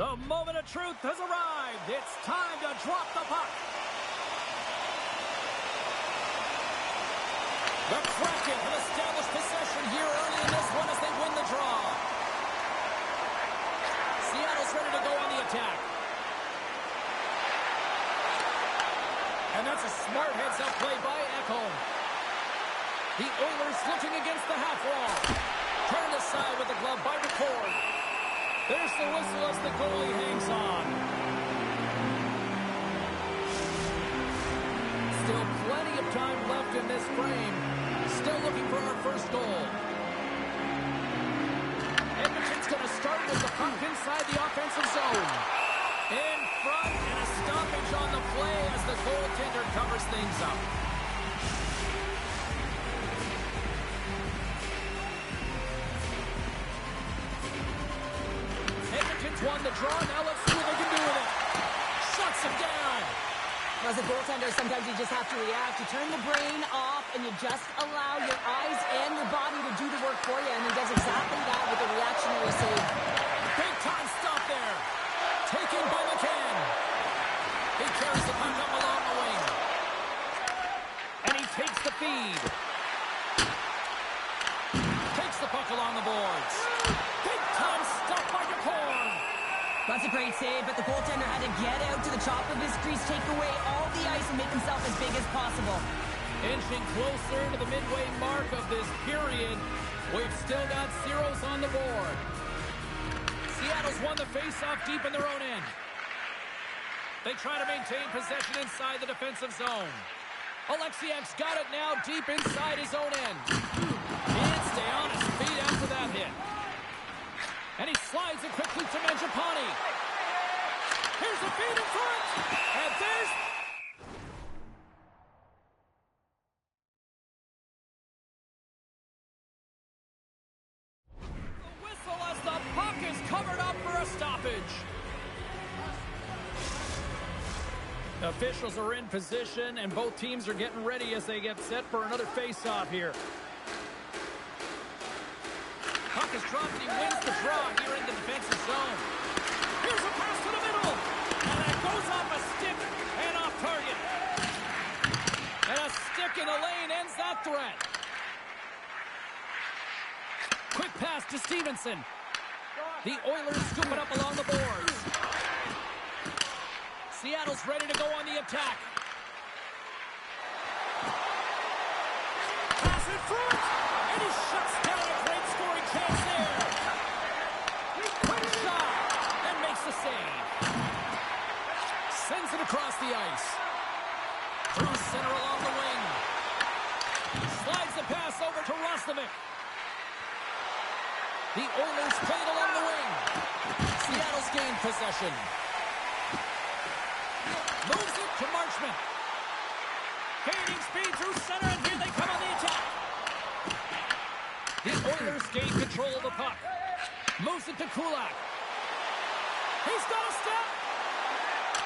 The moment of truth has arrived. It's time to drop the puck. The Kraken have established possession here early in this one as they win the draw. Seattle's ready to go on the attack. And that's a smart heads-up play by Ekholm. The Oilers looking against the half wall. Turned aside with the glove by McCord. There's the whistle as the goalie hangs on. Still plenty of time left in this frame. Still looking for our first goal. Edmonton's going to start with the puck inside the offensive zone. In front and a stoppage on the play as the goaltender covers things up. Edmonton's won the draw. Now let's see what they can do with it. Shuts him down. As a goaltender, sometimes you just have to react. You turn the brain off, and you just allow your eyes and your body to do the work for you, and he does exactly that with a reactionary save. Big time stop there. Taken by McCann. He carries the puck up along the wing. And he takes the feed. Takes the puck along the boards. Big time stop by McCorn. That's a great save, but the goaltender had to get out to the top of his crease, take away all the ice, and make himself as big as possible. Inching closer to the midway mark of this period. We've still got zeros on the board. Seattle's won the face-off deep in their own end. They try to maintain possession inside the defensive zone. Alexiak's got it now deep inside his own end. Can't stay on his feet after that hit. And he slides it quickly to Mangiapane. Here's the feed in front. And there's... the whistle as the puck is covered up for a stoppage. Officials are in position, and both teams are getting ready as they get set for another face-off here. Puck is dropped, and he wins the draw here in the defensive zone. Here's a pass to the middle. And that goes off a stick and off target. And a stick in the lane ends that threat. Quick pass to Stevenson. The Oilers scoop it up along the boards. Seattle's ready to go on the attack. Pass in front. And he shuts down a great scoring chance there. Quick shot. And makes the save. Sends it across the ice. Through center along the wing. Slides the pass over to Roslovic. The Oilers play it along the wing. Seattle's gained possession. Moves it to Marchment. Gaining speed through center, and here they come on the attack. The Oilers gain control of the puck. Moves it to Kulak. He's got a step.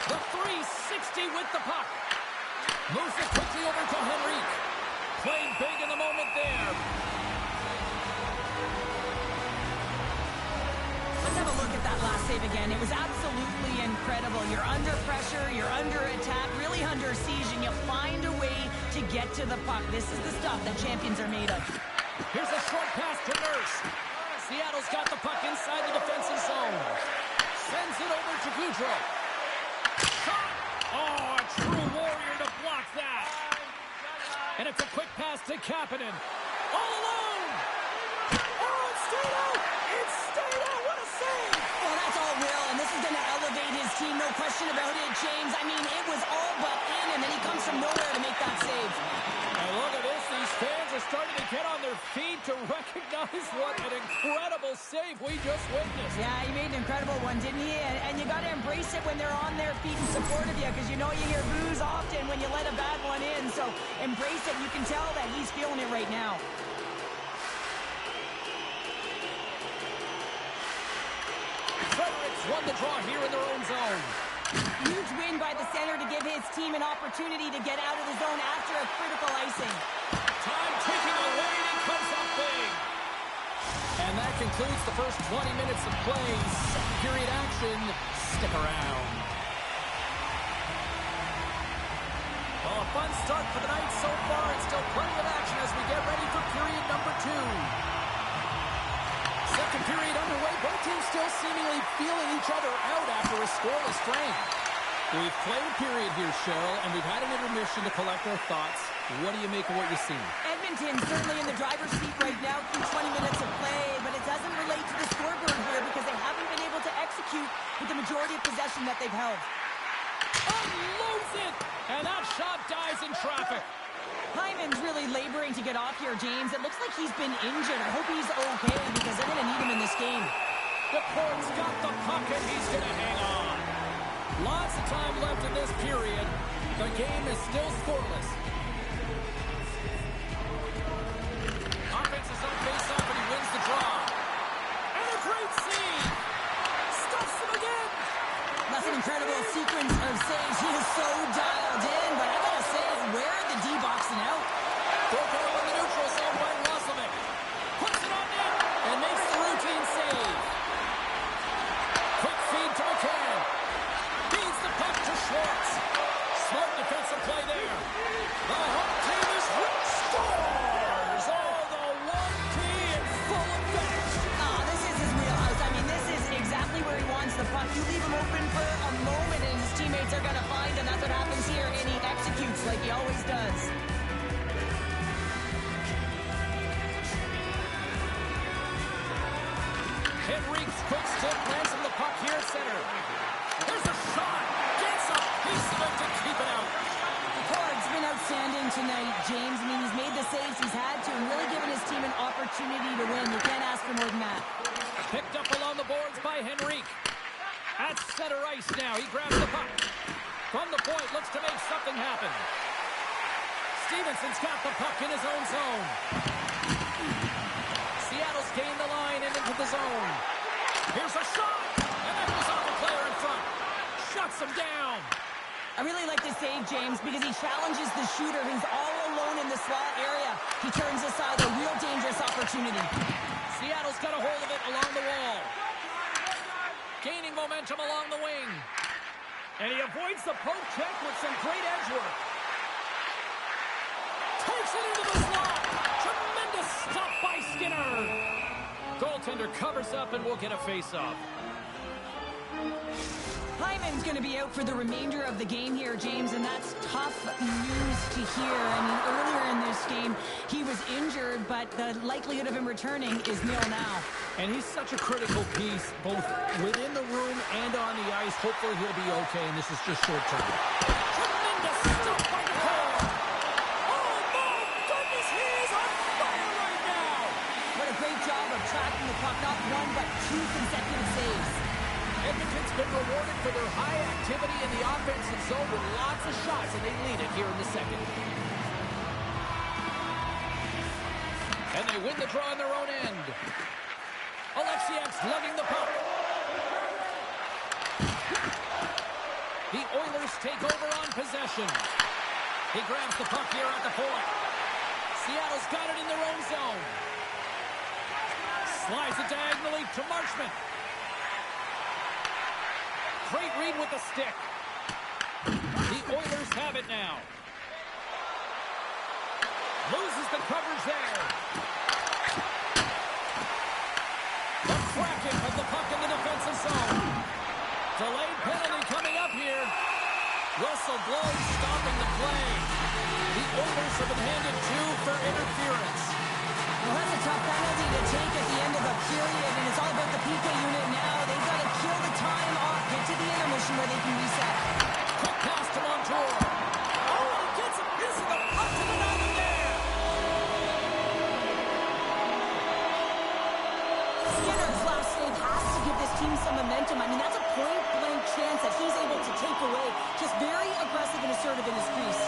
The 360 with the puck. Moves it quickly over to Henrique. Playing big in the moment there. Let's have a look at that last save again. It was absolutely incredible. You're under pressure, you're under attack, really under siege, and you find a way to get to the puck. This is the stuff that champions are made of. Here's a short pass to Nurse. Seattle's got the puck inside the defensive zone. Sends it over to Goudreau. Shot! Oh, a true warrior to block that. And it's a quick pass to Kapanen. All alone! Oh, it stayed out! It stayed out! What a save! Well, that's all Will, and this is going to elevate his team, no question about it, James. I mean, it was all but in, and then he comes from nowhere to make that save. And look at this. These fans are starting to get on their feet to recognize what an incredible save we just witnessed. Yeah, he made an incredible one, didn't he? And you got to embrace it when they're on their feet in support of you, because you know you hear boos often when you let a bad one in. So embrace it. You can tell that he's feeling it right now. Fredericks won the draw here in their own zone. Huge win by the center to give his team an opportunity to get out of the zone after a critical icing. Time ticking away, and he comes up big. And that can concludes the first 20 minutes of play. Second period action. Stick around. Well, a fun start for the night so far, and still plenty of action as we get ready for period number 2. Second period underway. Both teams still seemingly feeling each other out after a scoreless frame. We've played a period here, Cheryl, and we've had an intermission to collect our thoughts. What do you make of what you see? Edmonton certainly in the driver's seat right now through 20 minutes of play, but it doesn't relate to the scoreboard here because they haven't been able to execute with the majority of possession that they've held. Unloads it! And that shot dies in traffic. Hyman's really laboring to get off here, James. It looks like he's been injured. I hope he's okay because they're going to need him in this game. DePort's got the puck and he's going to hang on. Lots of time left in this period. The game is still scoreless. Offense is on face-off and he wins the draw. And a great save. Stuffs him again. That's an incredible sequence of saves. He is so dialed in, but I gotta say, where are the D-boxing out? Broken up in the neutral zone by Roslovic. Puts it on net and makes the routine save. Quick feed to McCann. Feeds the puck to Schwartz. Smart defensive play there. The home team is scores! Oh, the 1P in full effect. This is his wheelhouse. I mean, this is exactly where he wants the puck. You leave him open for a moment and his teammates are going to find him. That's what happens here, and he executes like he always does. Henrique's quick stick lands him the puck here at center. There's a shot. Gets a piece of it to keep it out. Ford's been outstanding tonight, James. I mean, he's made the saves he's had to and really given his team an opportunity to win. You can't ask for more than that. Picked up along the boards by Henrique. At center ice now. He grabs the puck. From the point, looks to make something happen. Stevenson's got the puck in his own zone. Seattle's gained the line and into the zone. Here's a shot! And that goes off the player in front. Shuts him down. I really like this save, James, because he challenges the shooter who's all alone in the slot area. He turns aside a real dangerous opportunity. Seattle's got a hold of it along the wall. Gaining momentum along the wing. And he avoids the poke check with some great edge work. Takes it into the slot. Tremendous stop by Skinner. Goaltender covers up and will get a face-off. Hyman's going to be out for the remainder of the game here, James, and that's tough news to hear. I mean, earlier in this game, he was injured, but the likelihood of him returning is nil now. And he's such a critical piece, both within the room and on the ice. Hopefully he'll be okay, and this is just short-term. Tremendous stop by the core. Oh, my goodness, he is on fire right now. What a great job of tracking the puck, not one, but two consecutive saves. Edmonton's been rewarded for their high activity in the offensive zone with lots of shots, and they lead it here in the second. And they win the draw on their own end. Alexiev's lugging the puck. The Oilers take over on possession. He grabs the puck here at the point. Seattle's got it in their own zone. Slides it diagonally to Marchment. Great read with the stick. The Oilers have it now. Loses the coverage there. The cracking of the puck in the defensive zone. Delayed penalty coming up here. Whistle blows, stopping the play. The Oilers have been handed 2 for interference. Well, that's a tough penalty to take at the end of a period, and it's all about the PK unit now. They've got to kill the time off, get to the intermission where they can reset. Quick pass to Montour. Oh, he gets a piece of the puck to the net there. Skinner's last save has to give this team some momentum. I mean, that's a point-blank chance that he's able to take away. Just very aggressive and assertive in his crease.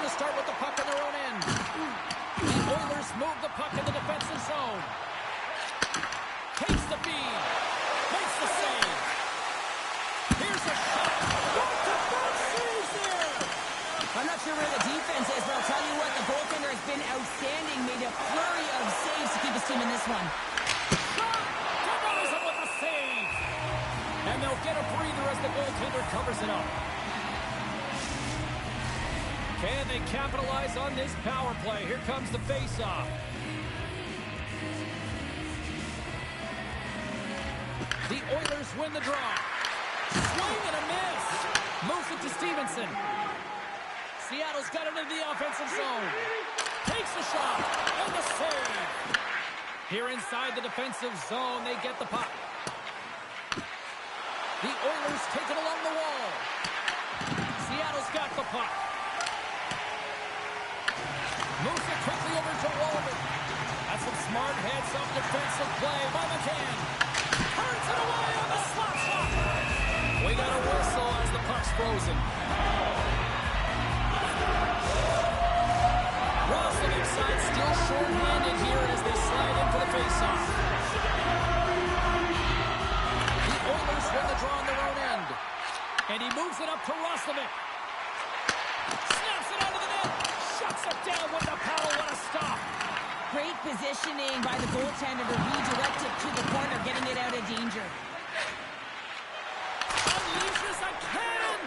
Start with the puck on their own end. The Oilers move the puck in the defensive zone. Takes the feed. Makes the save. Here's a shot. What the saves there? I'm not sure where the defense is, but Can they capitalize on this power play? Here comes the face-off. The Oilers win the draw. Swing and a miss. Moves it to Stevenson. Seattle's got it into the offensive zone. Takes the shot. And the save. Here inside the defensive zone, they get the puck. The Oilers take it along the wall. Seattle's got the puck. Moves it quickly over to Walden. That's some smart heads-up defensive play by McCann. Turns it away on the slot shot. We got a whistle as the puck's frozen. Roslovic side still short-handed here as they slide in for the face-off. The Oilers win the draw on their own end. And he moves it up to Roslovic. Snaps it out of the net. Shuts it down with the paddle. What a stop. Great positioning by the goaltender to redirect it to the corner, getting it out of danger. Unleashes a cannon!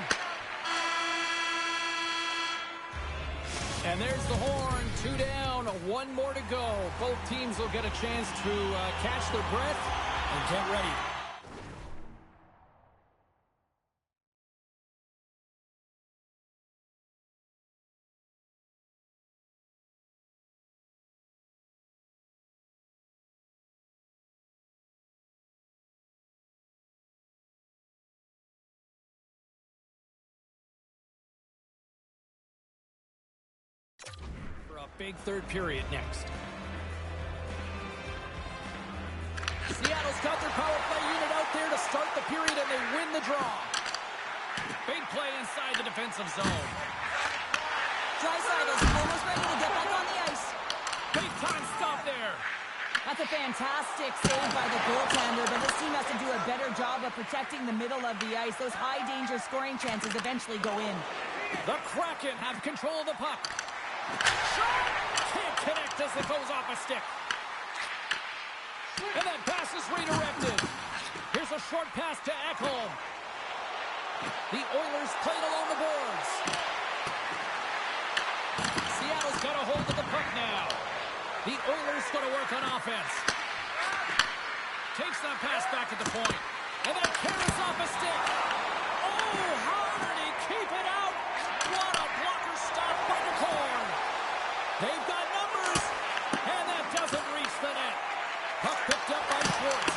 And there's the horn. 2 down, 1 more to go. Both teams will get a chance to catch their breath and get ready. Big third period next. Seattle's got their power play unit out there to start the period, and they win the draw. Big play inside the defensive zone. Draisaitl is almost ready to get back on the ice. Big time stop there. That's a fantastic save by the goaltender, but this team has to do a better job of protecting the middle of the ice. Those high-danger scoring chances eventually go in. The Kraken have control of the puck. Shot! Can't connect as it goes off a stick. And that pass is redirected. Here's a short pass to Ekholm. The Oilers played along the boards. Seattle's got a hold of the puck now. The Oilers going to work on offense. Takes that pass back at the point. And that carries off a stick. Oh, how did he keep it out? What a blocker stop by the corner. They've got numbers, and that doesn't reach the net. Puck picked up by Schwartz.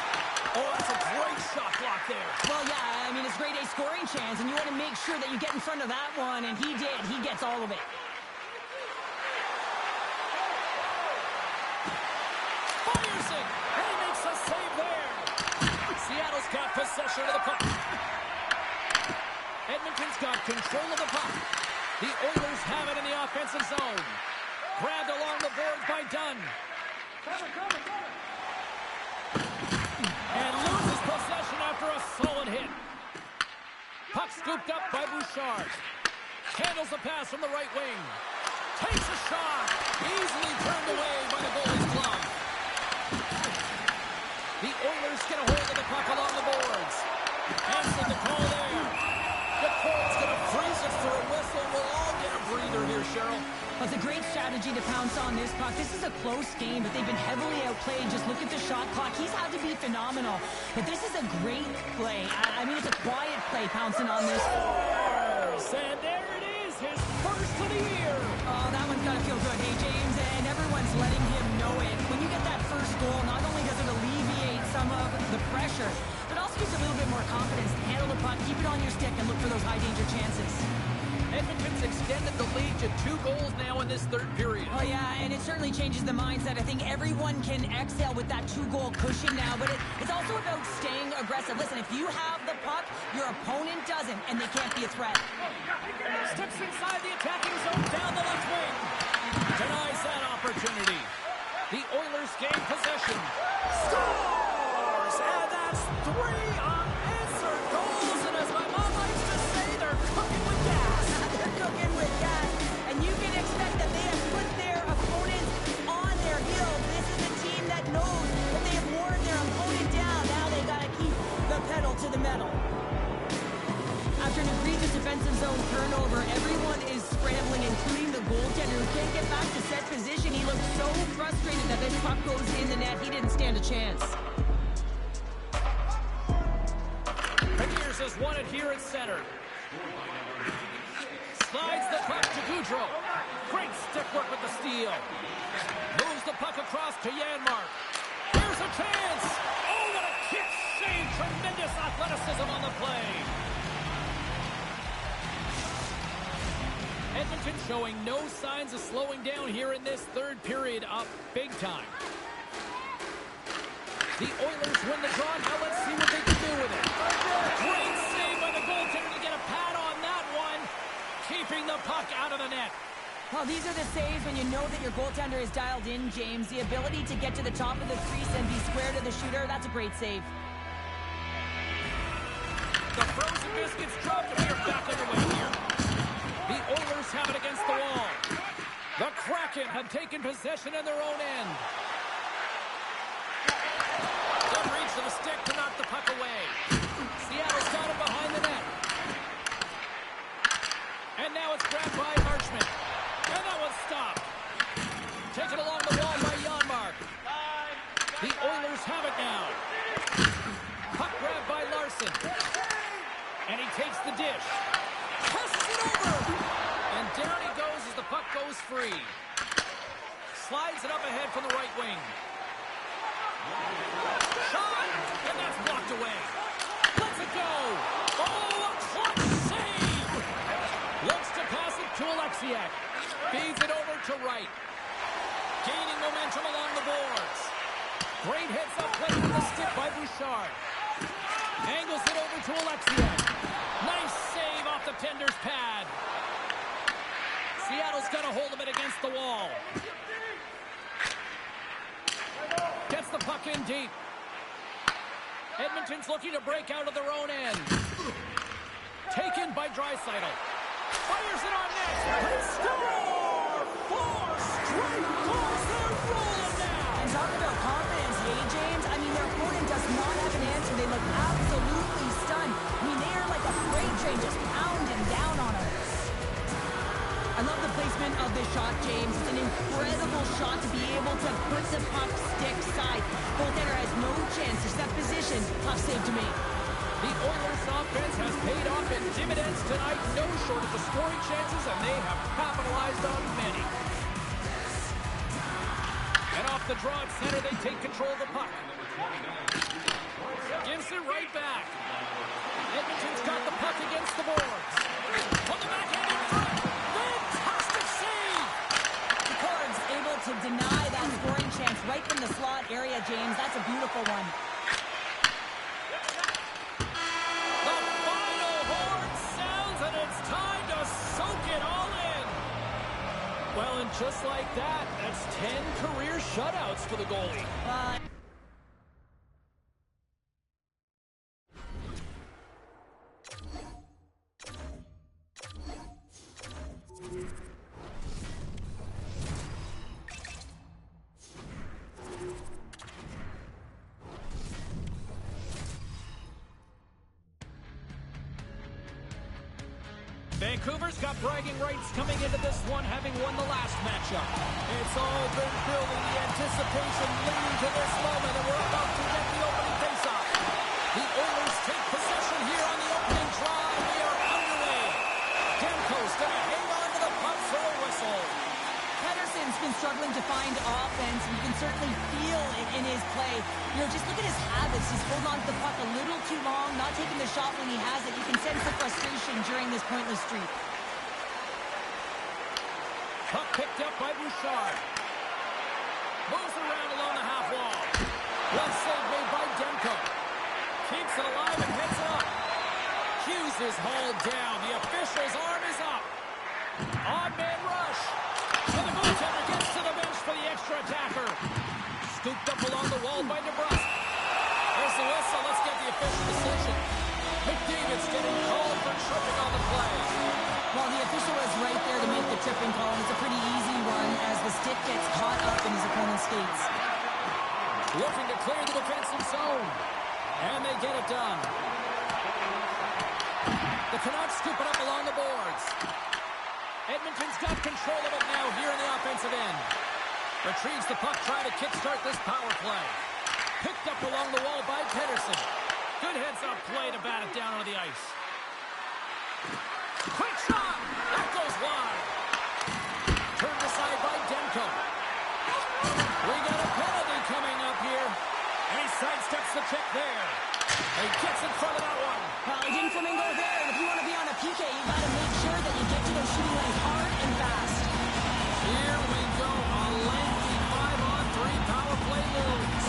Oh, that's a great shot block there. Well, yeah, I mean, it's grade A scoring chance, and you want to make sure that you get in front of that one, and he did. He gets all of it. Fires it, and he makes a save there. Seattle's got possession of the puck. Edmonton's got control of the puck. The Oilers have it in the offensive zone. Grabbed along the boards by Dunn. And loses possession after a solid hit. Puck scooped up by Bouchard. Handles the pass from the right wing. Takes a shot. Easily turned away by the goalie's glove. The Oilers get a hold of the puck along the boards. Answered the call there. The court's going to freeze it for a whistle. We'll all get a breather here, Cheryl. Well, it's a great strategy to pounce on this puck. This is a close game, but they've been heavily outplayed. Just look at the shot clock. He's had to be phenomenal. But this is a great play. I mean, it's a quiet play pouncing on this. And there it is, his first of the year. Oh, that one's got to feel good, hey, James? And everyone's letting him know it. When you get that first goal, not only does it alleviate some of the pressure, but also gives you a little bit more confidence to handle the puck, keep it on your stick, and look for those high-danger chances. Edmonton's extended the lead to 2 goals now in this third period. Oh, yeah, and it certainly changes the mindset. I think everyone can exhale with that 2-goal cushion now, but it's also about staying aggressive. Listen, if you have the puck, your opponent doesn't, and they can't be a threat. Steps inside the attacking zone, down the left wing. Denies that opportunity. The Oilers gain possession. Scores! And that's 3 unanswered goals, and as my mom likes to say, they're cooking with gas. Cooking with gas, and you can expect that they have put their opponents on their heels. This is a team that knows that they have worn their opponent down. Now they got to keep the pedal to the metal. After an egregious defensive zone turnover, everyone is scrambling, including got back to set position, he looked so frustrated that this puck goes in the net. He didn't stand a chance. Beniers has won it here at center. Slides the puck to Goudreau. Great stick work with the steal. Moves the puck across to Janmark. Here's a chance. Oh, what a kick save. Tremendous athleticism on the play. Edmonton showing no signs of slowing down here in this third period, up big time. The Oilers win the draw. Now let's see what they can do with it. Great save by the goaltender to get a pad on that one. Keeping the puck out of the net. Well, these are the saves when you know that your goaltender is dialed in, James. The ability to get to the top of the crease and be square to the shooter, that's a great save. The frozen biscuits dropped and we're back underway here. The Oilers have it against the wall. The Kraken have taken possession in their own end. Good reach to the stick to knock the puck away. Seattle's got it behind the net. And now it's grabbed by Marchment. And that one's stopped. Taken along the wall by Janmark. The Oilers have it now. Puck grabbed by Larson. And he takes the dish. Passes it over. And down he goes as the puck goes free. Slides it up ahead from the right wing. Shot. And that's blocked away. Lets it go. Oh, a clutch save. Looks to pass it to Alexiak. Feeds it over to Wright. Gaining momentum along the boards. Great heads-up play with the stick by Bouchard. Angles it over to Alexiak. Nice save off the tender's pad. Seattle's got a hold of it against the wall. Gets the puck in deep. Edmonton's looking to break out of their own end. Taken by Draisaitl. Fires it on net. They score! 4 straight goals. They're rolling now. And talk about confidence, hey, James? I mean, their opponent does not have an answer. They look absolutely stunned. I mean, they are like a freight train just pounding down on them. I love the placement of this shot, James. It's an incredible shot to be able to put the puck stick side. Goaltender has no chance to step position. Tough save to make. The Oilers offense has paid off in dividends tonight. No shortage of scoring chances, and they have capitalized on many. And off the draw at center, they take control of the puck. Gives it right back. Edmonton's got the puck against the boards. On the backhand in front. Fantastic save! The Cards able to deny that scoring chance right from the slot area, James. That's a beautiful one. The final horn sounds, and it's time to soak it all in. Well, and just like that, that's 10 career shutouts for the goalie. Vancouver's got bragging rights coming into this one, having won the last matchup. It's all been building, the anticipation leading to this moment, and we're about to get the opening faceoff. The Oilers take possession here on the opening drive. We are underway. Demko's going to hang on to the puck for a whistle. Pettersson's been struggling to find offense. You can certainly feel it in his play. You know, just look at his habits. He's holding on to the puck a little too long, not taking the shot when he has it. You can sense the frustration during this pointless streak. Puck picked up by Bouchard. Moves around along the half wall. One save made by Demko. Keeps it alive and heads it up. Hughes is hauled down. The official's arm is up. Odd man rush. And the goaltender gets to the bench for the extra attacker. Scooped up along the wall by DeBrusque. There's the whistle. Let's get the official decision. McDavid's getting called for tripping on the play. Well, the official is right there to make the tripping call, and it's a pretty easy one as the stick gets caught up in his opponent's skates. Looking to clear the defensive zone. And they get it done. The Canucks scoop it up along the boards. Edmonton's got control of it now here in the offensive end. Retrieves the puck, trying to kickstart this power play. Picked up along the wall by Pedersen. Good heads-up play to bat it down on the ice. Quick shot! That goes wide. Turned aside by Demko. We got a penalty coming up here. And he sidesteps the check there. He gets in front of that one. Well, he didn't flamingo there, and if you want to be on a PK, you got to make sure that you get to those shooting lanes hard and fast. Here we go. A lengthy 5-on-3 power play moves.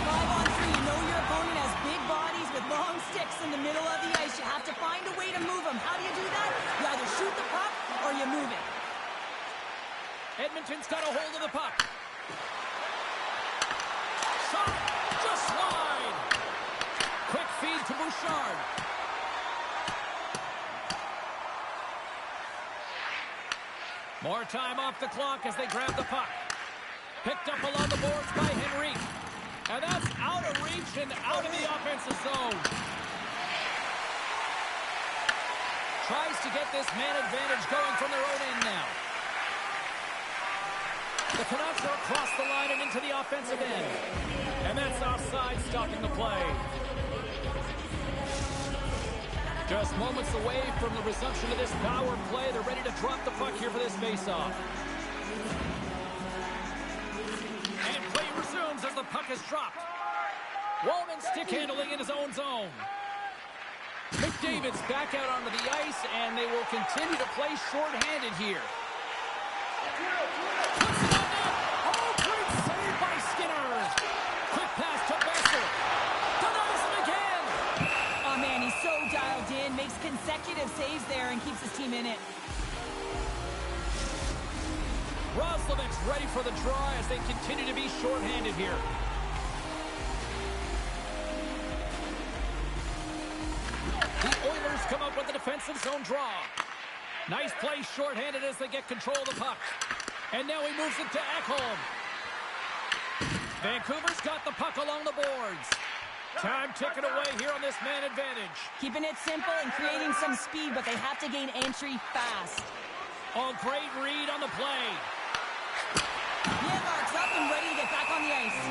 5-on-3, you know your opponent has big bodies with long sticks in the middle of the ice. You have to find a way to move them. How do you do that? You either shoot the puck or you move it. Edmonton's got a hold of the puck. Shot! Just wide! Quick feed to Bouchard. More time off the clock as they grab the puck. Picked up along the boards by Henrique. And that's out of reach and out of the offensive zone. Tries to get this man advantage going from their own end now. The Canucks are across the line and into the offensive end. And that's offside, stopping the play. Just moments away from the resumption of this power play. They're ready to drop the puck here for this faceoff. And play resumes as the puck is dropped. Wallman stick handling in his own zone. McDavid's back out onto the ice, and they will continue to play shorthanded here. Puts it on net. Oh, great save by Skinner. Quick pass to Besser. Denies him again. Oh, man, he's so dialed in. Makes consecutive saves there and keeps his team in it. Roslovic's ready for the draw as they continue to be shorthanded here. The Oilers come up with a defensive zone draw. Nice play shorthanded as they get control of the puck. And now he moves it to Ekholm. Vancouver's got the puck along the boards. Time ticking away here on this man advantage. Keeping it simple and creating some speed, but they have to gain entry fast. Oh, great read on the play. Yemark's up and ready to get back on the ice.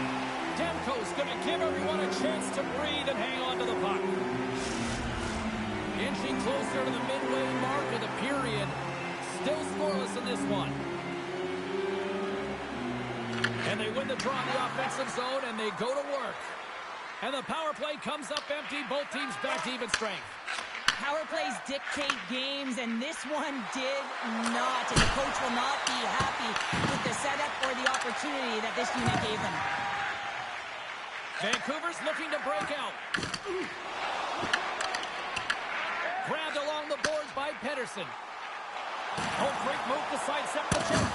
Demko's going to give everyone a chance to breathe and hang on to the puck. Inching closer to the midway mark of the period. Still scoreless in this one. And they win the draw in the offensive zone, and they go to work. And the power play comes up empty. Both teams back to even strength. Power plays dictate games, and this one did not. And the coach will not be happy with the setup or the opportunity that this unit gave them. Vancouver's looking to break out. Grabbed along the boards by Pedersen. Oh, great move to sidestep the check.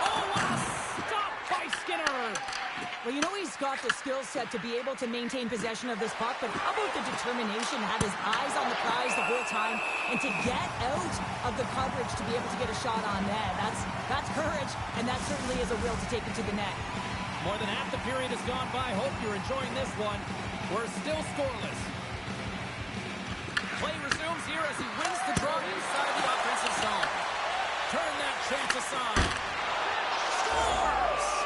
Oh, what a stop by Skinner. Well, you know he's got the skill set to be able to maintain possession of this puck, but how about the determination, have his eyes on the prize the whole time, and to get out of the coverage to be able to get a shot on net. That's courage, and that certainly is a will to take it to the net. More than half the period has gone by. Hope you're enjoying this one. We're still scoreless. Play resumes here as he wins the draw inside the offensive zone. Turn that chance aside. Scores!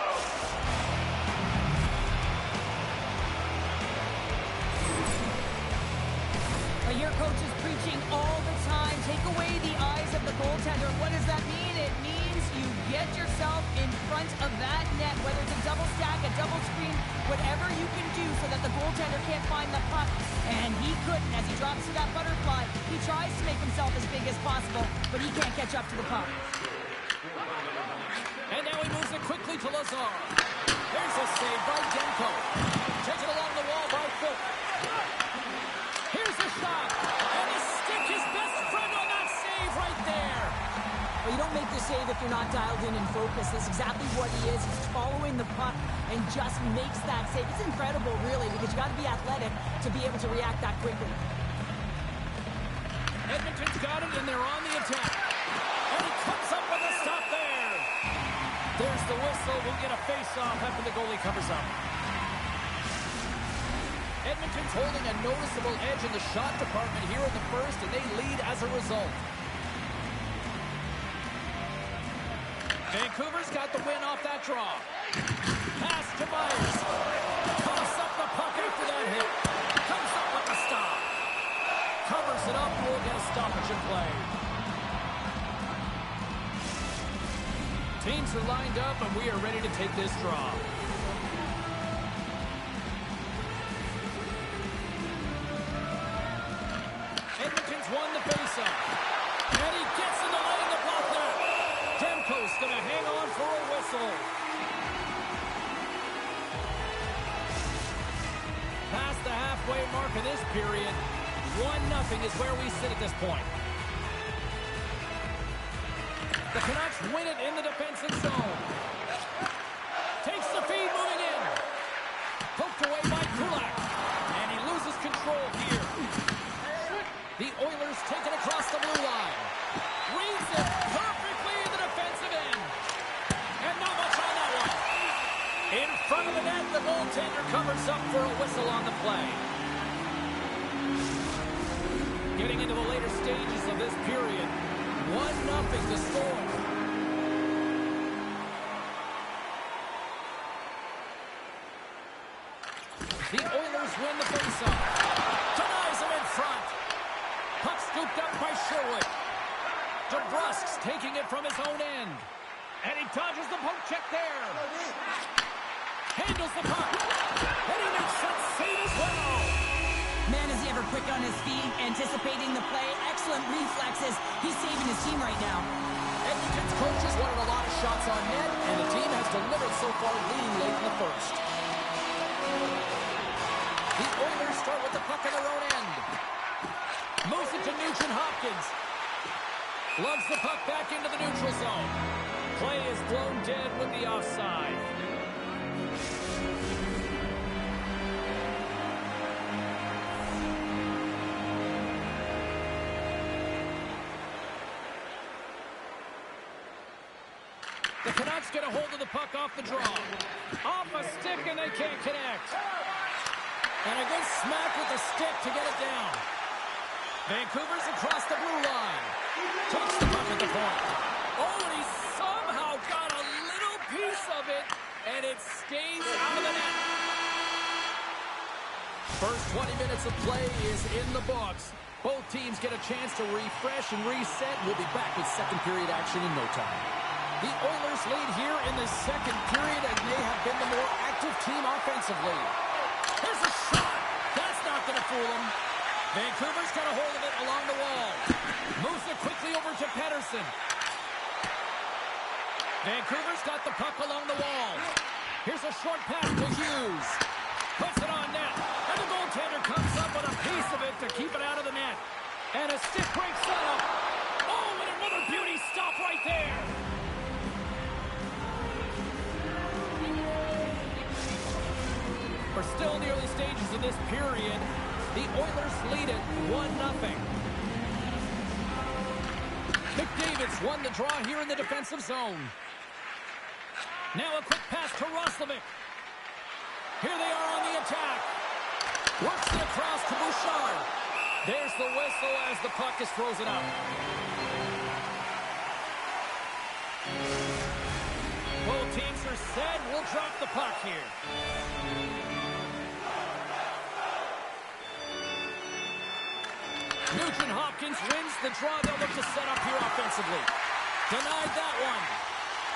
Your coach is preaching all the time. Take away the eyes of the goaltender. What does that mean? It means you get yourself in front of that net, whether it's a double stack, a double screen, whatever you can do so that the goaltender can't find the puck. And he couldn't as he drops to that butterfly. He tries to make himself as big as possible, but he can't catch up to the puck. And now he moves it quickly to Lazar. There's a save by Demko. Taken along the wall by Foot. Here's the shot. And the stick his best friend on that save right there. Well, you don't make the save if you're not dialed in and focused. That's exactly what he is. He's following the puck and just makes that save. It's incredible, really, because you got to be athletic to be able to react that quickly. Edmonton's got it, and they're on the attack. And he comes up with a stop there. There's the whistle. We'll get a face-off after the goalie covers up. Edmonton's holding a noticeable edge in the shot department here in the first, and they lead as a result. Vancouver's got the win off that draw. Pass to Myers. Toss up the puck after that hit. Comes up with the stop. Covers it up. We'll get a stoppage in play. Teams are lined up, and we are ready to take this draw. Edmonton's won the faceoff. And he gets in the line of the block net. Demko's going to hang on for a whistle. Past the halfway mark of this period, 1-0 is where we sit at this point. The Canucks win it in the defensive zone. Takes the feed moving in. Poked away by Kulak. And he loses control here. The Oilers take it across the blue line. Reads it perfectly in the defensive end. And not much on that one. In front of the net, the goaltender covers up for a whistle on the play. Getting into the later stages of this period, 1-0 to score. The Oilers win the faceoff. Denies him in front. Puck scooped up by Sherwood. DeBrusk's taking it from his own end. And he dodges the poke check there. Handles the puck. And he makes that save as well. Man, is he ever quick on his feet, anticipating the play. Excellent reflexes. He's saving his team right now. Edmonton's coaches wanted a lot of shots on net, and the team has delivered so far, leading late in the first. The Oilers start with the puck in their own end. Moves it to Nugent-Hopkins. Lugs the puck back into the neutral zone. Play is blown dead with the offside. The Canucks get a hold of the puck off the draw. Off a stick, and they can't connect. And a good smack with the stick to get it down. Vancouver's across the blue line. Takes the puck at the point. Oh, and he somehow got a little piece of it, and it stays out of the net. First 20 minutes of play is in the books. Both teams get a chance to refresh and reset. We'll be back with second period action in no time. The Oilers lead here in the second period, and they have been the more active team offensively. There's a shot. That's not going to fool them. Vancouver's got a hold of it along the wall. Moves it quickly over to Pettersson. Vancouver's got the puck along the wall. Here's a short pass to Hughes. Puts it on net. And the goaltender comes up with a piece of it to keep it out of the net. And a stick breaks up. Oh, and another beauty stop right there. We're still in the early stages of this period. The Oilers lead it 1-0. McDavid's won the draw here in the defensive zone. Now a quick pass to Roslovic. Here they are on the attack. Works it across to Bouchard. There's the whistle as the puck is frozen up. Both teams are set. We'll drop the puck here. Nugent-Hopkins wins the draw. They'll look to set up here offensively. Denied that one.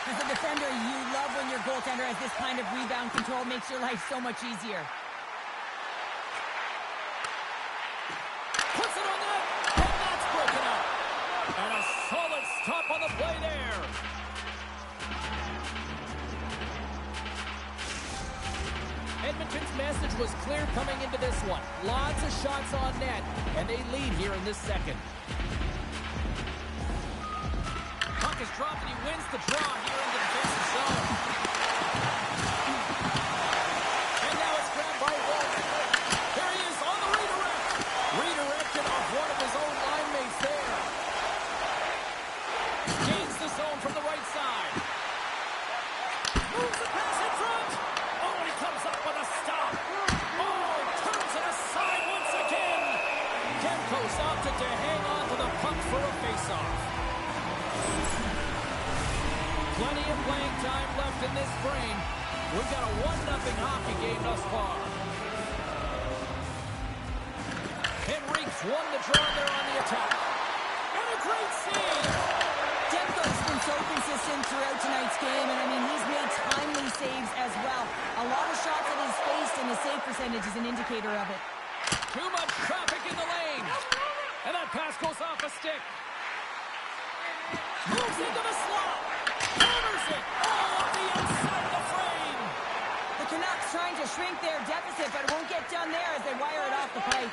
As a defender, you love when your goaltender has this kind of rebound control. Makes your life so much easier. Puts it on net, and that's broken up. And a solid stop on the play there. Edmonton's message was clear coming into this one. Lots of shots on net, and they lead here in this second. Puck is dropped, and he wins the draw here in the defensive zone. And now it's grabbed by Walden. There he is on the redirect. Redirected off one of his own line mates there. Gains the zone from the right side. Moves the pass in front. Oh, and he comes up with a stop. Oh, turns it aside once again. Demko's opted to hang on to the puck for a faceoff. Plenty of playing time left in this frame. We've got a 1-0 hockey game thus far. Henrique's won the draw there on the attack. And a great save! Demko's been so consistent throughout tonight's game, and I mean, he's made timely saves as well. A lot of shots that he's faced, and his save percentage is an indicator of it. Too much traffic in the lane. And that pass goes off a stick. Moves into the slot. Hammers it. Oh, off the outside of the frame. The Canucks trying to shrink their deficit, but it won't get done there as they wire it off the pipe.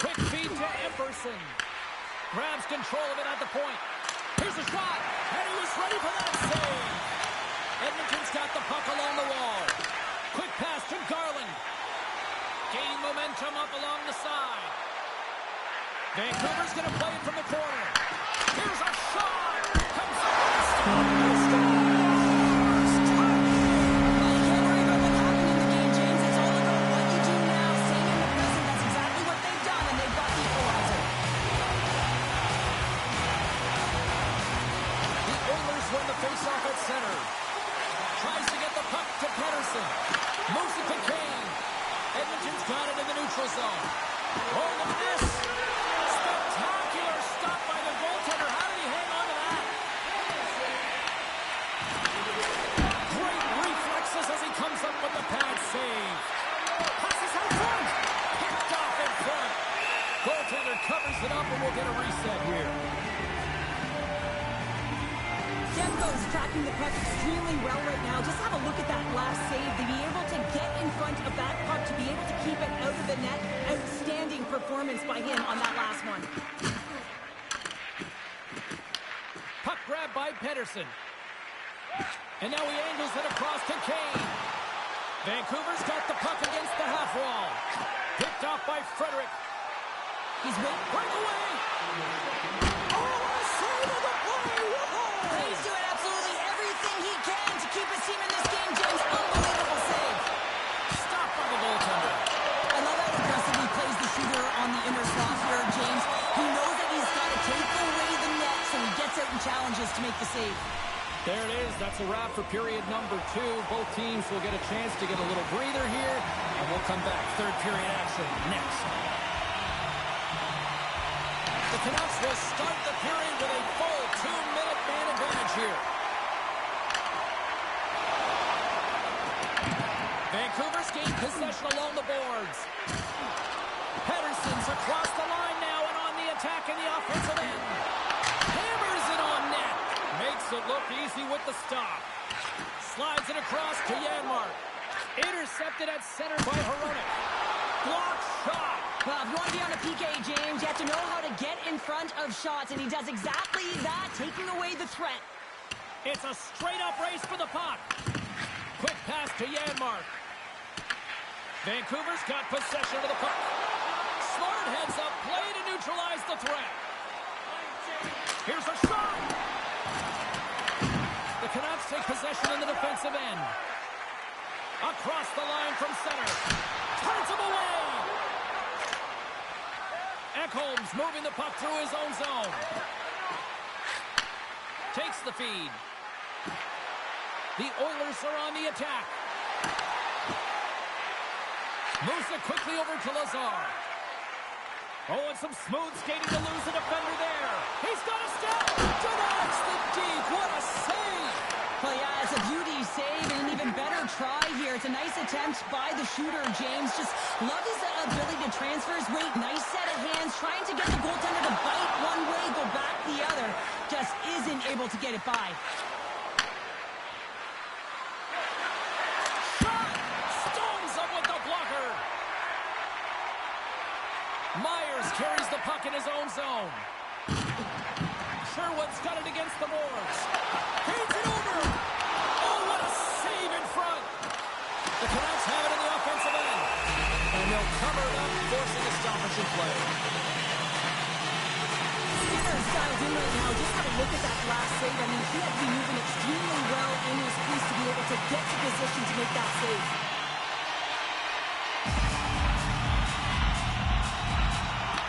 Quick feed to Emberson. Grabs control of it at the point. Here's a shot. And he was ready for that save. Edmonton's got the puck along the wall. Quick pass to Garland. Gaining momentum up along the side. Vancouver's going to play it from the corner. Here's a shot. Comes up with a stop. Well, you can't worry about what happened in the game, James. It's all about what you do now, staying in the present. That's exactly what they've done, and they've got the equalizer. The Oilers win the faceoff at center. Tries to get the puck to Pettersson. Moves it to Kane. Edmonton's got it in the neutral zone. Oh, look at this. Spectacular stop by the goaltender. How did he hang on to that? Great reflexes as he comes up with the pad save. Passes out front. Picked off in front. Goaltender covers it up, and we'll get a reset here. Demko's tracking the puck extremely well right now. Just have a look at that last save. To be able to get in front of that puck, to be able to keep it out of the net. Outstanding performance by him on that last one. Puck grab by Pettersson. And now he angles it across to Kane. Vancouver's got the puck against the half wall. Picked off by Frederick. He's waiting. Breakaway! Oh, a save of the play! He's doing absolutely everything he can to keep his team in this game, James. Unbelievable save. Stop by the goaltender. I love how aggressively he plays the shooter on the inner slot here, James. He knows that he's got to take away the net, so he gets out and challenges to make the save. There it is. That's a wrap for period number 2. Both teams will get a chance to get a little breather here, and we'll come back. Third period action next. The Canucks will start the period with a full 2-minute man advantage here. Vancouver's gained possession along the boards. Pettersson's across the line now and on the attack in the offensive end. Hammers it on net. Makes it look easy with the stop. Slides it across to Janmark. Intercepted at center by Hronek. Block shot. Well, if you want to be on a PK, James, you have to know how to get in front of shots, and he does exactly that, taking away the threat. It's a straight-up race for the puck. Quick pass to Janmark. Vancouver's got possession of the puck. Smart heads up play to neutralize the threat. Here's a shot. The Canucks take possession in the defensive end. Across the line from center. Turns him away. Ekholm's moving the puck through his own zone. Takes the feed. The Oilers are on the attack. Moves it quickly over to Lazar. Oh, and some smooth skating to lose the defender there. He's got a step. Denies the deep. What a save. Well, yeah, it's a beauty save and an even better try here. It's a nice attempt by the shooter, James. Just love his ability to transfer his weight. Nice set of hands, trying to get the goaltender to bite one way, go back the other. Just isn't able to get it by. Shot! Stones up with the blocker. Myers carries the puck in his own zone. Sherwood's got it against the boards. Feeds it over. Oh, what a save in front. The Canucks have it in the offensive end. And they'll cover it up, forcing a stoppage in play. Skinner's dialed in right now. Just have a look at that last save. I mean, he had to be moving extremely well in his crease to be able to get to position to make that save.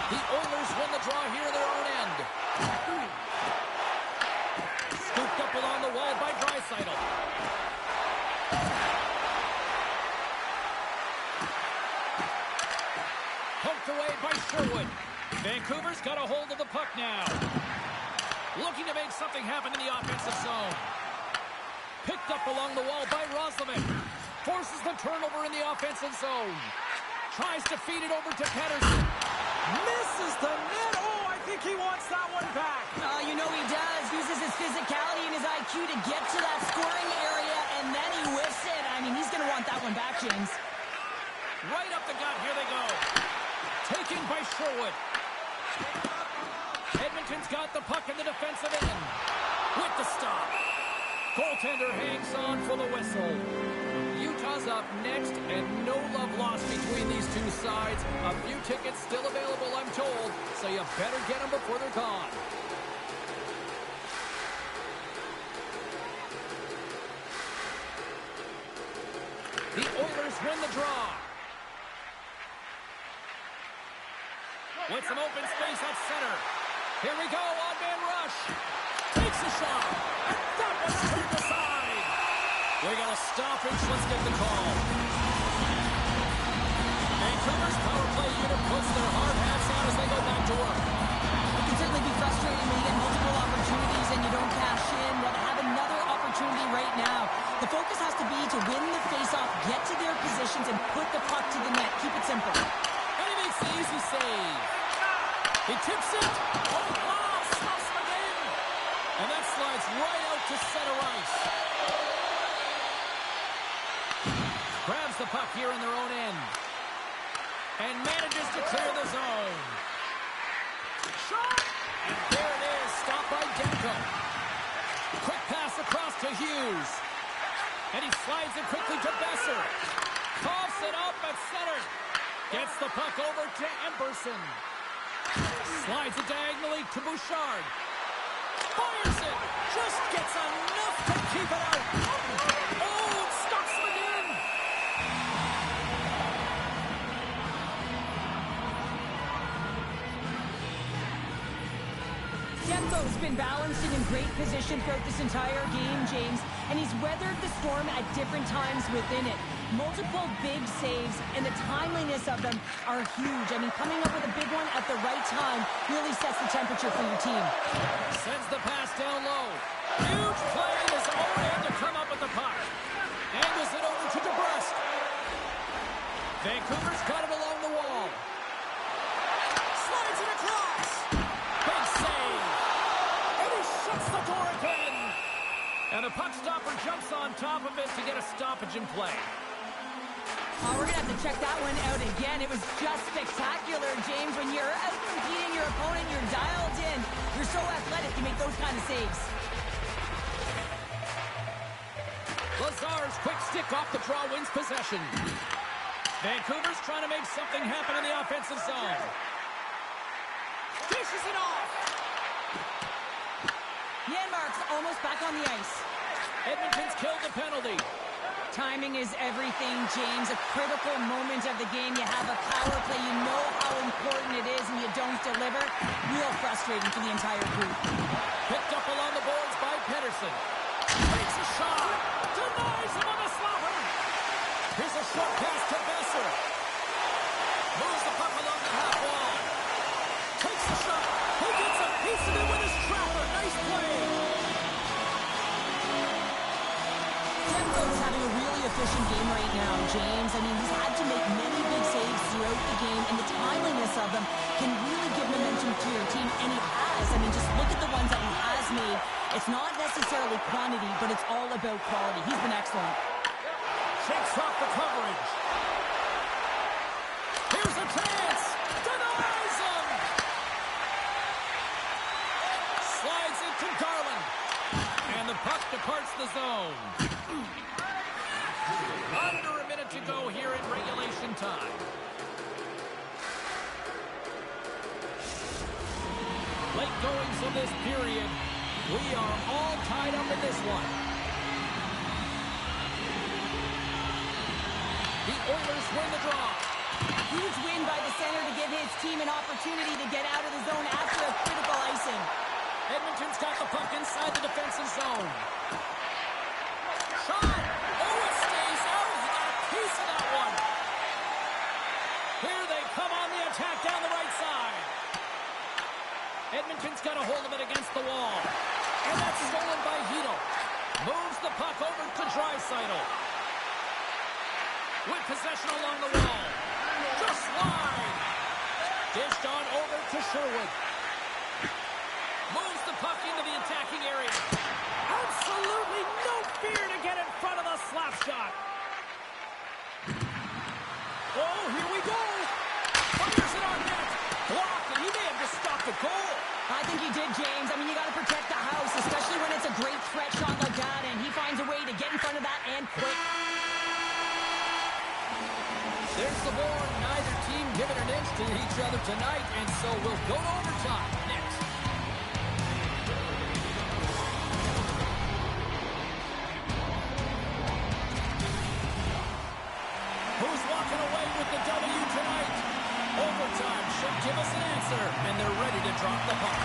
The Oilers win the draw here in their own end. Scooped up along the the wall by Draisaitl. Poked away by Sherwood. Vancouver's got a hold of the puck now. Looking to make something happen in the offensive zone. Picked up along the wall by Roslovic. Forces the turnover in the offensive zone. Tries to feed it over to Pettersson. Misses the net. Oh, I think he wants that one back. Oh, you know he does. Uses his physicality and his IQ to get to that scoring area, and then he whiffs it. I mean, he's going to want that one back, James. Right up the gut. Here they go. Taken by Sherwood. Edmonton's got the puck in the defensive end. With the stop. Goaltender hangs on for the whistle. Utah's up next, and no love lost between these two sides. A few tickets still available, I'm told, so you better get them before they're gone. The Oilers win the draw. With some open space at center. Here we go, on-man rush. Takes a shot. And that one's turned aside. We got a stoppage. Let's get the call. Vancouver's power play unit puts their hard hats on as they go back to work. It can certainly be frustrating when you get multiple opportunities and you don't cash in. Well, they have another opportunity right now. The focus has to be to win the faceoff, get to their positions, and put the puck to the net. Keep it simple. And he makes the easy save. He tips it. Oh, stops him again. And that slides right out to center ice. Grabs the puck here in their own end. And manages to clear the zone. Shot! And there it is, stopped by Demko. Quick pass across to Hughes. And he slides it quickly to Besser. Coughs it up at center. Gets the puck over to Emberson. Slides it diagonally to Bouchard. Fires it. Just gets enough to keep it out. Oh, it stops him again. Demko's been balanced and in great position throughout this entire game, James, and he's weathered the storm at different times within it. Multiple big saves, and the timeliness of them are huge. I mean, coming up with a big one at the right time really sets the temperature for your team. Sends the pass down low. Huge play in his own end to come up with the puck. Angles it over to DeBrusque. Vancouver's got it along the wall. Slides it across. Big save. And he shuts the door again. And the puck stopper jumps on top of it to get a stoppage in play. Oh, we're going to have to check that one out again. It was just spectacular, James. When you're out-competing your opponent, you're dialed in. You're so athletic, you make those kind of saves. Lazar's quick stick off the draw wins possession. Vancouver's trying to make something happen in the offensive zone. Dishes it off. Janmark's almost back on the ice. Edmonton's killed the penalty. Timing is everything, James. A critical moment of the game. You have a power play. You know how important it is, and you don't deliver. Real frustrating for the entire group. Picked up along the boards by Pettersson. Takes a shot. Denies him on the slapper. Here's a short pass to Besser. Moves the puck along the half wall. Takes the shot. He gets a piece of it with his trapper. Nice play. Demko's having a really efficient game right now, James. I mean, he's had to make many big saves throughout the game, and the timeliness of them can really give momentum to your team, and he has. I mean, just look at the ones that he has made. It's not necessarily quantity, but it's all about quality. He's been excellent. Shakes off the coverage. Here's a chance. Denies him. Slides it to Garland. And the puck departs the zone. Under a minute to go here in regulation time. Late goings of this period. We are all tied up in this one. The Oilers win the draw. Huge win by the center to give his team an opportunity to get out of the zone after a critical icing. Edmonton's got the puck inside the defensive zone. the puck over to Draisaitl. With possession along the wall. Just wide. Dished on over to Sherwood. Moves the puck into the attacking area. Absolutely no fear to get in front of the slap shot. Oh, here we go. Fires it on net. Blocked, and he may have just stopped the goal. I think he did, James. I mean, you got to protect the house, especially when it's a great threat shot like that, and he finds a way to get in front of that and quick. There's the board. Neither team giving an inch to each other tonight, and so we'll go to overtime next. Who's walking away with the W tonight? Overtime should give us an answer, and they're ready to drop the puck.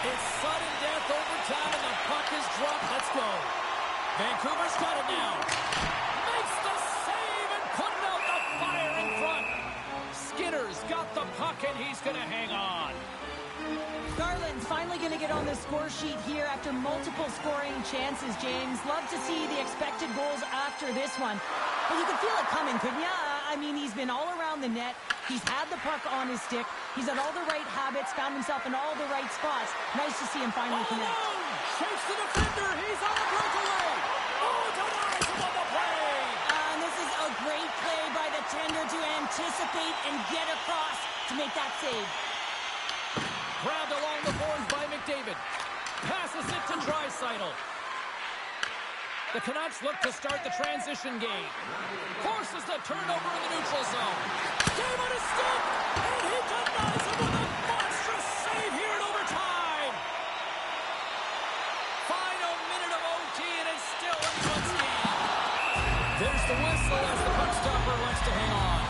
It's sudden death overtime, and the puck is dropped. Let's go. Vancouver's got it now. Makes the save and putting out the fire in front. Skinner's got the puck, and he's going to hang on. Garland's finally going to get on the score sheet here after multiple scoring chances, James. Love to see the expected goals after this one. But you could feel it coming, couldn't you? I mean, he's been all around the net. He's had the puck on his stick. He's had all the right habits, found himself in all the right spots. Nice to see him finally connect. Shakes the defender. He's on the breakaway. Oh, denies him on the play. And this is a great play by the tender to anticipate and get across to make that save. Grabbed along the boards by McDavid. Passes it to Draisaitl. The Canucks look to start the transition game. Forces the turnover in the neutral zone. Game on his stick, and he denies him with a monstrous save here in overtime. Final minute of OT, and it's still anyone's game. There's the whistle as the puck stopper wants to hang on.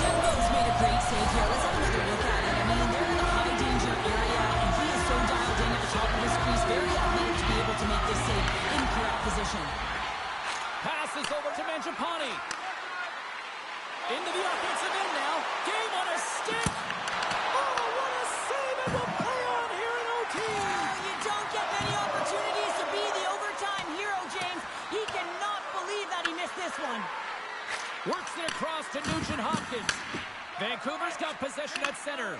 Tembo's made a great save here. Let's have another look at it. I mean, they're in the high danger area, and he is so dialed in at the top of his crease. Very athletic to be able to make this save in correct position. Passes over to Mangiapane. Into the offensive end now. Game on a stick. Oh, what a save, and we'll play on here in OT. You don't get many opportunities to be the overtime hero, James. He cannot believe that he missed this one. Works it across to Nugent Hopkins. Vancouver's got possession at center.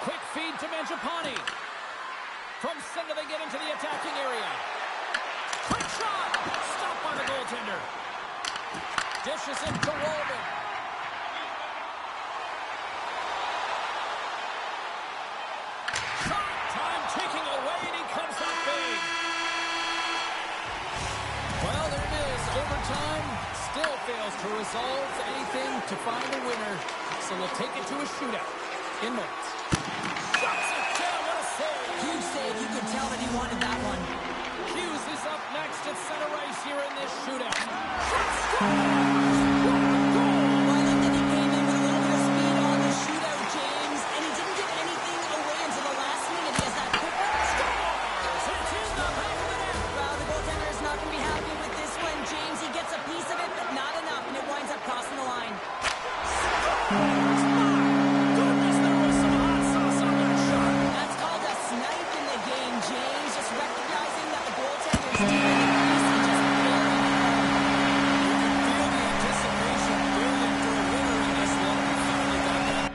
Quick feed to Mangiapane. From center they get into the attacking area. Quick shot. Stopped by the goaltender. Dishes it to Walden. Shot time ticking away, and he comes up big. Well, there it is. Overtime still fails to resolve anything to find a winner. So we'll take it to a shootout in moments. Shuts it down. What a save. Huge save. You could tell that he wanted that one. Hughes is up next at center ice here in this shootout. Well, I like that he came in with a little bit of speed on the shootout, James, and he didn't give anything away until the last minute. He has that quick Scores! It's in the back of the net. Well, the goaltender is not going to be happy with this one, James. He gets a piece of it, but not enough, and it winds up crossing the line. Goodness, there was some hot sauce on that shot. That's called a snipe in the game, James. Just recognizing that the goaltender's deep in the crease and just burying it. Feel the anticipation building for a winner in this one. We finally got that.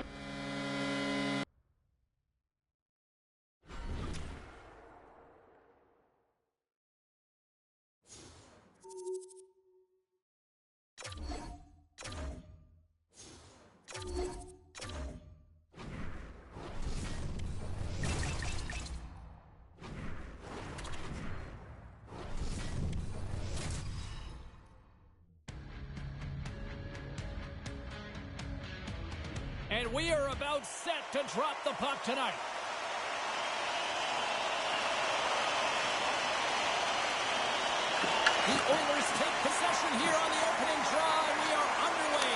And we are about set to drop the puck tonight. The Oilers take possession here on the opening draw, and we are underway.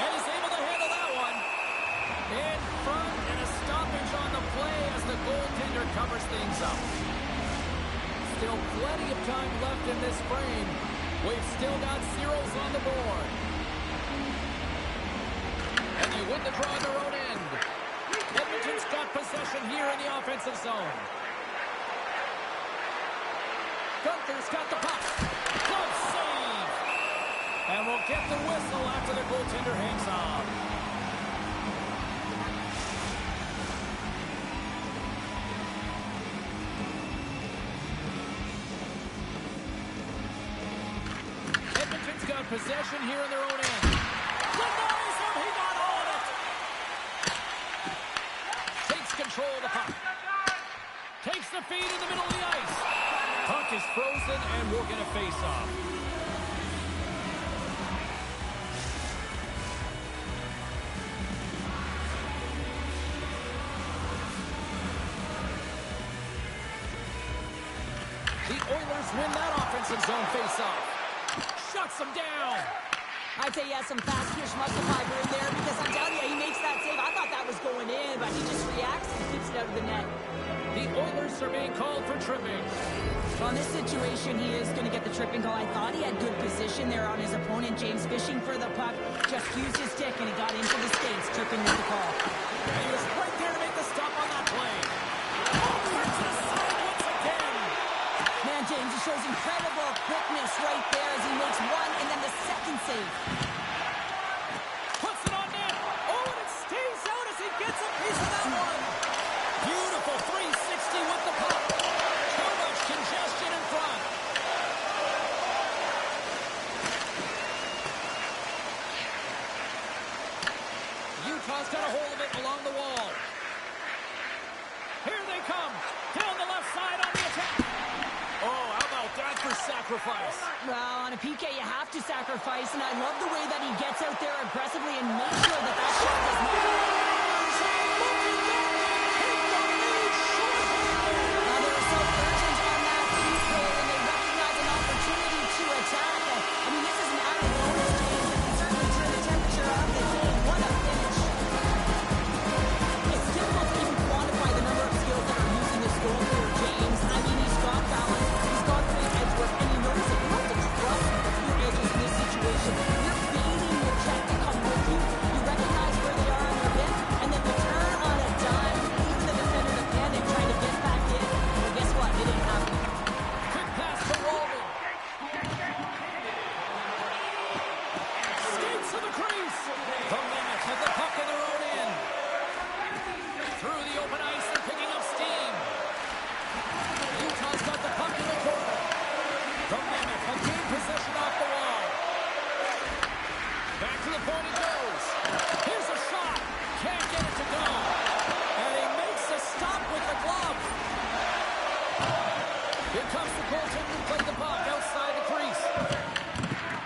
And he's able to handle that one. In front, and a stoppage on the play as the goaltender covers things up. Still plenty of time left in this frame. We've still got zeros on the board. And they win the draw on their own end. Edmonton's got possession here in the offensive zone. Gunther's got the puck. Glove save. And we'll get the whistle after the goaltender hangs on. Edmonton's got possession here in their own end. Denies him. He got all of it. Takes control of the puck. Takes the feed in the middle of the ice. Puck is frozen, and we'll get a face-off. The Oilers win that offensive zone face-off. Shuts them down. I'd say he has some fast twitch muscle fiber in there because I'm telling you, he makes that save. I thought that was going in, but he just reacts and keeps it out of the net. The Oilers are being called for tripping. Well, in this situation, he is going to get the tripping call. I thought he had good position there on his opponent. James fishing for the puck, just used his stick, and he got into the skates, tripping with the call. And he was right there to make the stop on that play. Over to the side once again. Man, James, he shows incredible quickness right there as he makes one and then the second save. Puts it on net. Oh, and it stays out as he gets a piece of that one. Beautiful 360 with the puck. Too much congestion in front. Utah's got a hold of it along the wall. Here they come. Down the left side on the attack. Oh, how about that for sacrifice? Well, on a PK, you have to sacrifice, and I love the way that he gets out there aggressively and makes sure that that shot does not. They were so urgent on that play, and they recognize an opportunity to attack. I mean, this is an added bonus, James, and can certainly turn the temperature of the game. What a finish. It's difficult to even quantify the number of skills that are using this goal here, James. I mean, he's got balance, he's got great edge work, and you notice it. You have to trust your edges in this situation. You're baiting your check to come with you. You recognize where they are on your hip, and then you turn on a dime, leaving the defender to panic, trying to get back in. Well, guess what? It didn't happen. Quick pass to Walden. Skates to the crease. The Mammoths have the puck in their own end. Through the open ice, they're picking up steam. Utah's got the puck in the corner. The Mammoths have gained possession off the wall. Back to the point it goes. Here's a shot. Can't get it to go. And he makes a stop with the glove. Here comes the goaltender to play the puck outside the crease.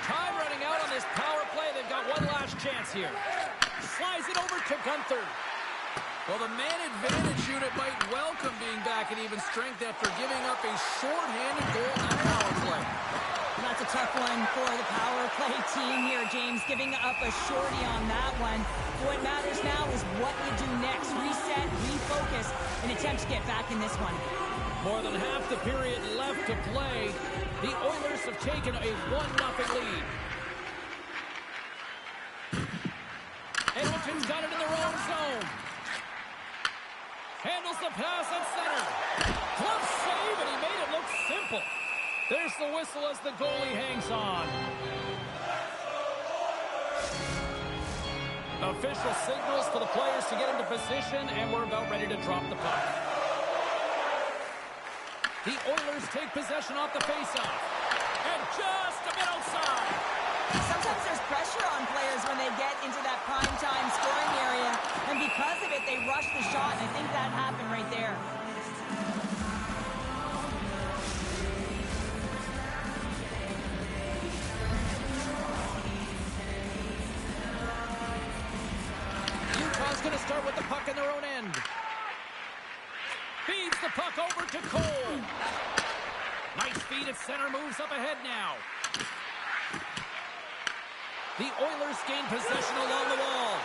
Time running out on this power play. They've got one last chance here. Slides it over to Gunther. Well, the man advantage unit might welcome being back at even strength after giving up a short-handed goal on that power play. And that's a tough one for the power play team here, James, giving up a shorty on that one. What matters now is what you do next. Reset, refocus, and attempt to get back in this one. More than half the period left to play. The Oilers have taken a 1-0 lead. Edmonton's got it in their own zone. Handles the pass at center. Glove save, and he made it look simple. There's the whistle as the goalie hangs on. Official signals for the players to get into position, and we're about ready to drop the puck. The Oilers take possession off the faceoff. And just a bit outside. Sometimes there's pressure on players when they get into that prime-time scoring area, and because of it, they rush the shot, and I think that happened right there. Utah's going to start with the puck in their own end. Feeds the puck over to Cole. Nice feed at center, moves up ahead now. The Oilers gain possession along the wall.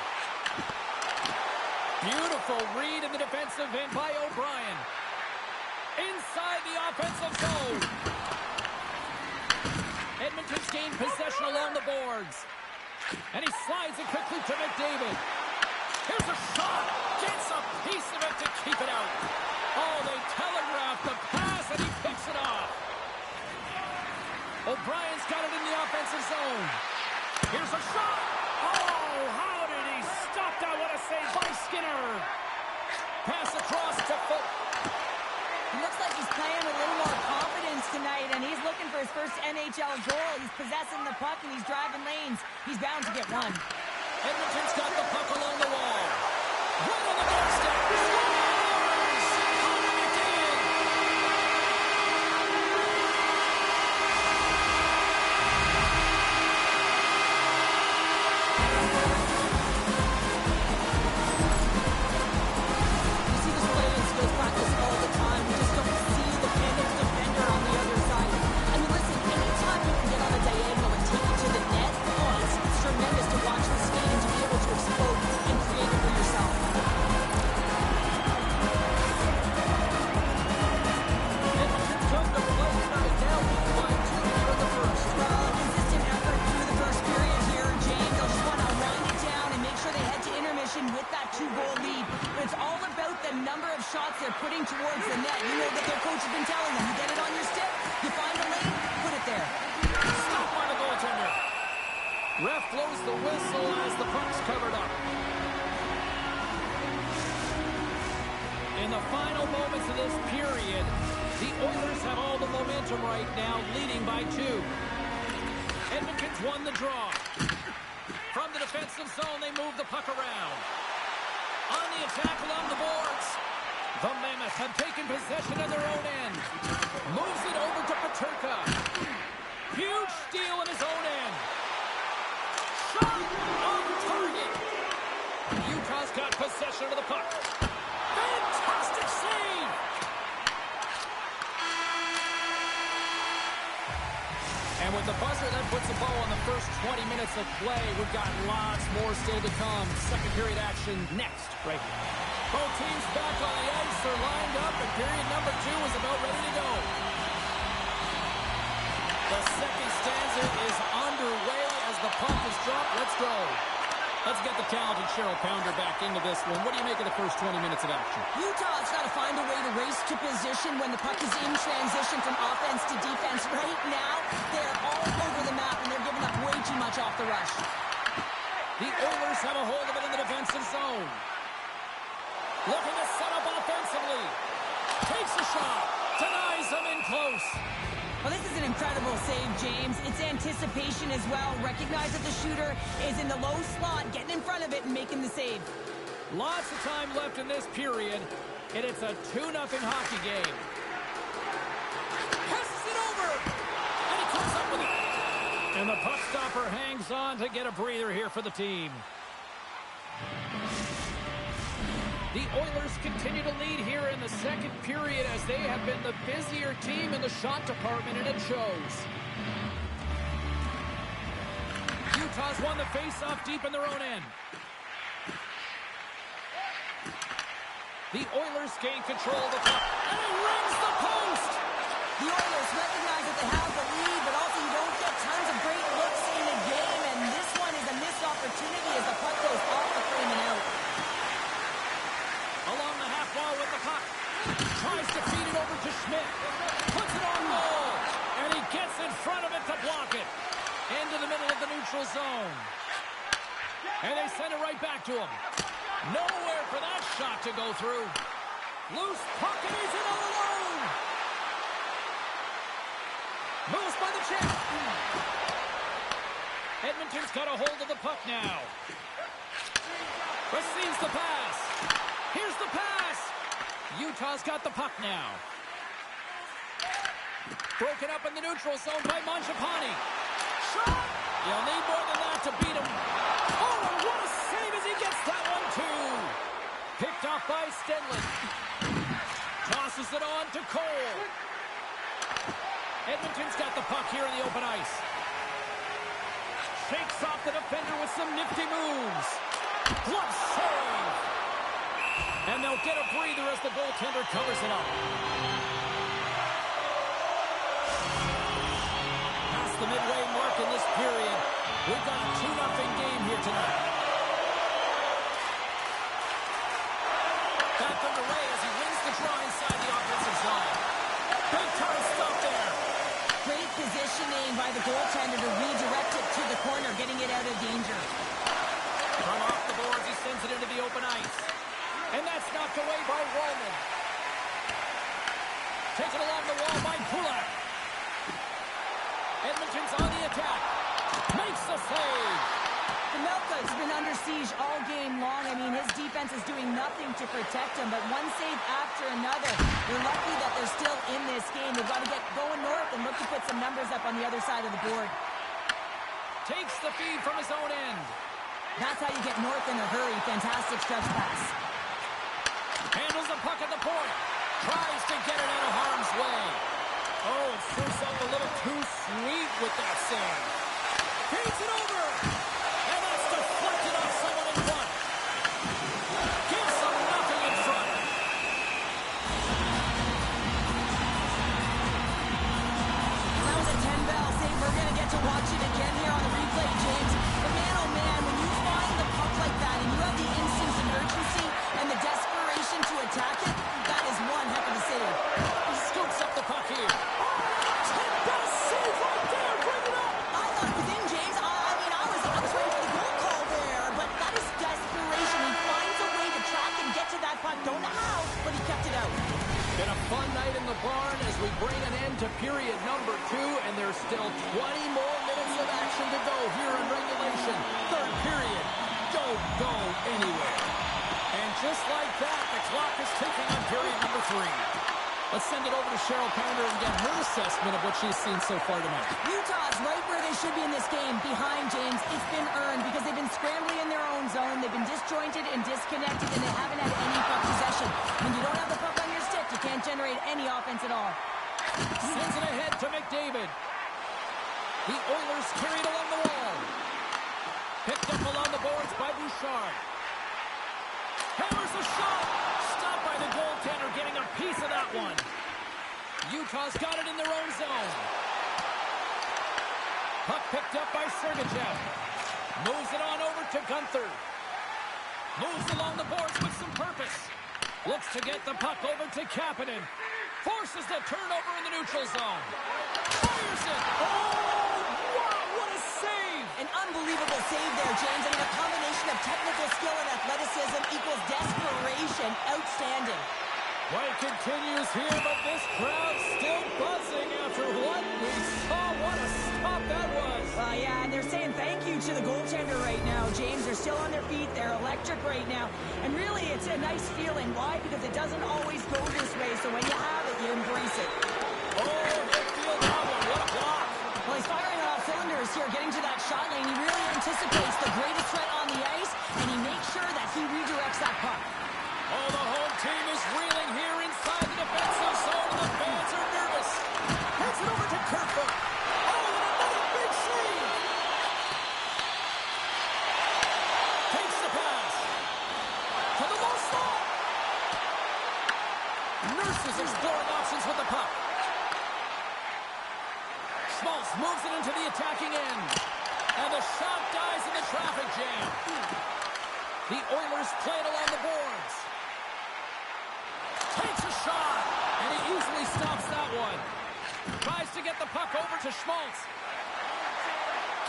Beautiful read in the defensive end by O'Brien. Inside the offensive zone. Edmonton's gained possession along the boards. And he slides it quickly to McDavid. Here's a shot. Gets a piece of it to keep it out. Oh, they telegraphed the pass, and he picks it off. style of goal. He's possessing the puck and he's driving lanes. He's bound to get one. Edmonton's got the puck along the wall. Right on the doorstep. Scores! Connor McDavid! You see this play in skills practice all the time. We just don't see the kind of defender on the other side. I mean, listen, anytime you can get on a diagonal and take it to the net, it's tremendous to watch the skate and to be able to explode and create it for yourself. Edmonton's come to play tonight. Now leading by 2 here in the first. Well, consistent effort through the first period here, James. They'll just want to wind it down and make sure they head to intermission with that 2-goal lead. But it's all about the number of shots they're putting towards the net. You know that their coach has been telling them. You get it on your stick, you find the lane, put it there. Stop by the goaltender. Ref blows the whistle as the puck's covered up. In the final moments of this period, the Oilers have all the momentum right now, leading by 2. Edmonton's won the draw. From the defensive zone, they move the puck around. On the attack along the boards, the Mammoths have taken possession of their own end. Moves it over to Paterka. Huge steal in his own end. Shot on target. Utah's got possession of the puck. Fantastic save. And with the buzzer, that puts the ball on the first 20 minutes of play. We've got lots more still to come. Second period action next, right here. Both teams back on the ice. They're lined up, and period number 2 is about ready to go. The second stanza is underway as the puck is dropped. Let's go. Let's get the talented Cheryl Pounder back into this one. What do you make of the first 20 minutes of action? Utah's got to find a way to race to position when the puck is in transition from offense to defense. Right now, they're all over the map, and they're giving up way too much off the rush. The Oilers have a hold of it in the defensive zone. Looking to set up offensively. Takes a shot. Denies them in close. Well, this is an incredible save, James. It's anticipation as well. Recognize that the shooter is in the low slot, getting in front of it and making the save. Lots of time left in this period, and it's a 2-0 hockey game. Passes it over, and he comes up with it. And the puck stopper hangs on to get a breather here for the team. The Oilers continue to lead here in the second period as they have been the busier team in the shot department, and it shows. Utah's won the face-off deep in their own end. The Oilers gain control of the puck, and he rings the post! The Oilers recognize that they have the lead, but also you don't get tons of great looks in the game, and this one is a missed opportunity as the puck goes off the frame and out. Along the half wall with the puck. Tries to feed it over to Schmidt. Puts it on goal. And he gets in front of it to block it. Into the middle of the neutral zone. And they send it right back to him. Nowhere for that shot to go through. Loose puck, and he's in all alone. Moves by the check. Edmonton's got a hold of the puck now. Receives the pass. Here's the pass. Utah's got the puck now. Broken up in the neutral zone by Mangiapane. Shot! You'll need more than that to beat him. Oh, and what a save as he gets that one, too. Picked off by Stenley. Tosses it on to Cole. Edmonton's got the puck here in the open ice. Shakes off the defender with some nifty moves. Glove save. And they'll get a breather as the goaltender covers it up. Past the midway mark in this period, we've got a 2-0 game here tonight. Back underway as he wins the draw inside the offensive zone. Big time stop there. Great positioning by the goaltender to redirect it to the corner, getting it out of danger. From off the boards, he sends it into the open ice. And that's knocked away by Wallman. Taken along the wall by Kulak. Edmonton's on the attack. Makes the save. Pavelka's been under siege all game long. I mean, his defense is doing nothing to protect him, but one save after another. They're lucky that they're still in this game. They've got to get going north and look to put some numbers up on the other side of the board. Takes the feed from his own end. That's how you get north in a hurry. Fantastic stretch pass. Handles the puck at the point. Tries to get it out of harm's way. Oh, it shoots up a little too sweet with that save. Feeds it over. And that's deflected off someone in front. Gives them nothing in front. That was a 10-bell save. We're going to get to watch it again here on the replay, James. But man, oh man, when you find the puck like that and you have the instinct and urgency and the desperation to attack it, that is one heck of a save. He scoops up the puck here. 10-bell save right there. Bring it up. I thought it was in, James. I mean, I was ready for the goal call there, but that is desperation. He finds a way to track and get to that puck. Don't know how, but he kept it out. Been a fun night in the barn as we bring an end to period number 2, and there's still 20 more minutes of action to go here in regulation. Third period. Don't go anywhere. And just like that, the clock is ticking on period number 3. Let's send it over to Cheryl Pounder and get her assessment of what she's seen so far tonight. Utah's right where they should be in this game. Behind, James, it's been earned because they've been scrambling in their own zone. They've been disjointed and disconnected, and they haven't had any puck possession. When you don't have the puck on your stick, you can't generate any offense at all. Sends it ahead to McDavid. The Oilers carried along the wall. Picked up along the boards by Bouchard. Hammers a shot. Stopped by the goaltender, getting a piece of that one. Utah's got it in their own zone. Puck picked up by Sergachev. Moves it on over to Gunther. Moves along the boards with some purpose. Looks to get the puck over to Kapanen. Forces the turnover in the neutral zone. Fires it. Oh, wow, what a save. An unbelievable save there, James. I mean, a combination of technical skill and athleticism equals desperation. Outstanding. Play continues here, but this crowd's still buzzing after what we saw. What a stop that was. Yeah, and they're saying thank you to the goaltender right now, James. They're still on their feet. They're electric right now. And really, it's a nice feeling. Why? Because it doesn't always go this way. So when you have it, you embrace it. Oh, midfield that one. What a block. Well, he's firing on all cylinders here, getting to that shot lane. He really anticipates the greatest threat on the ice, and he makes sure that he redirects that puck. Oh, the home team is reeling here inside the defensive zone. The fans are nervous. Hits it over to Kerfoot. Oh, and another big save. Takes the pass. To the low slot. Nurses exploring options with the puck. Schmaltz moves it into the attacking end. And the shot dies in the traffic jam. The Oilers play it along the boards. Takes a shot, and he easily stops that one. Tries to get the puck over to Schmaltz.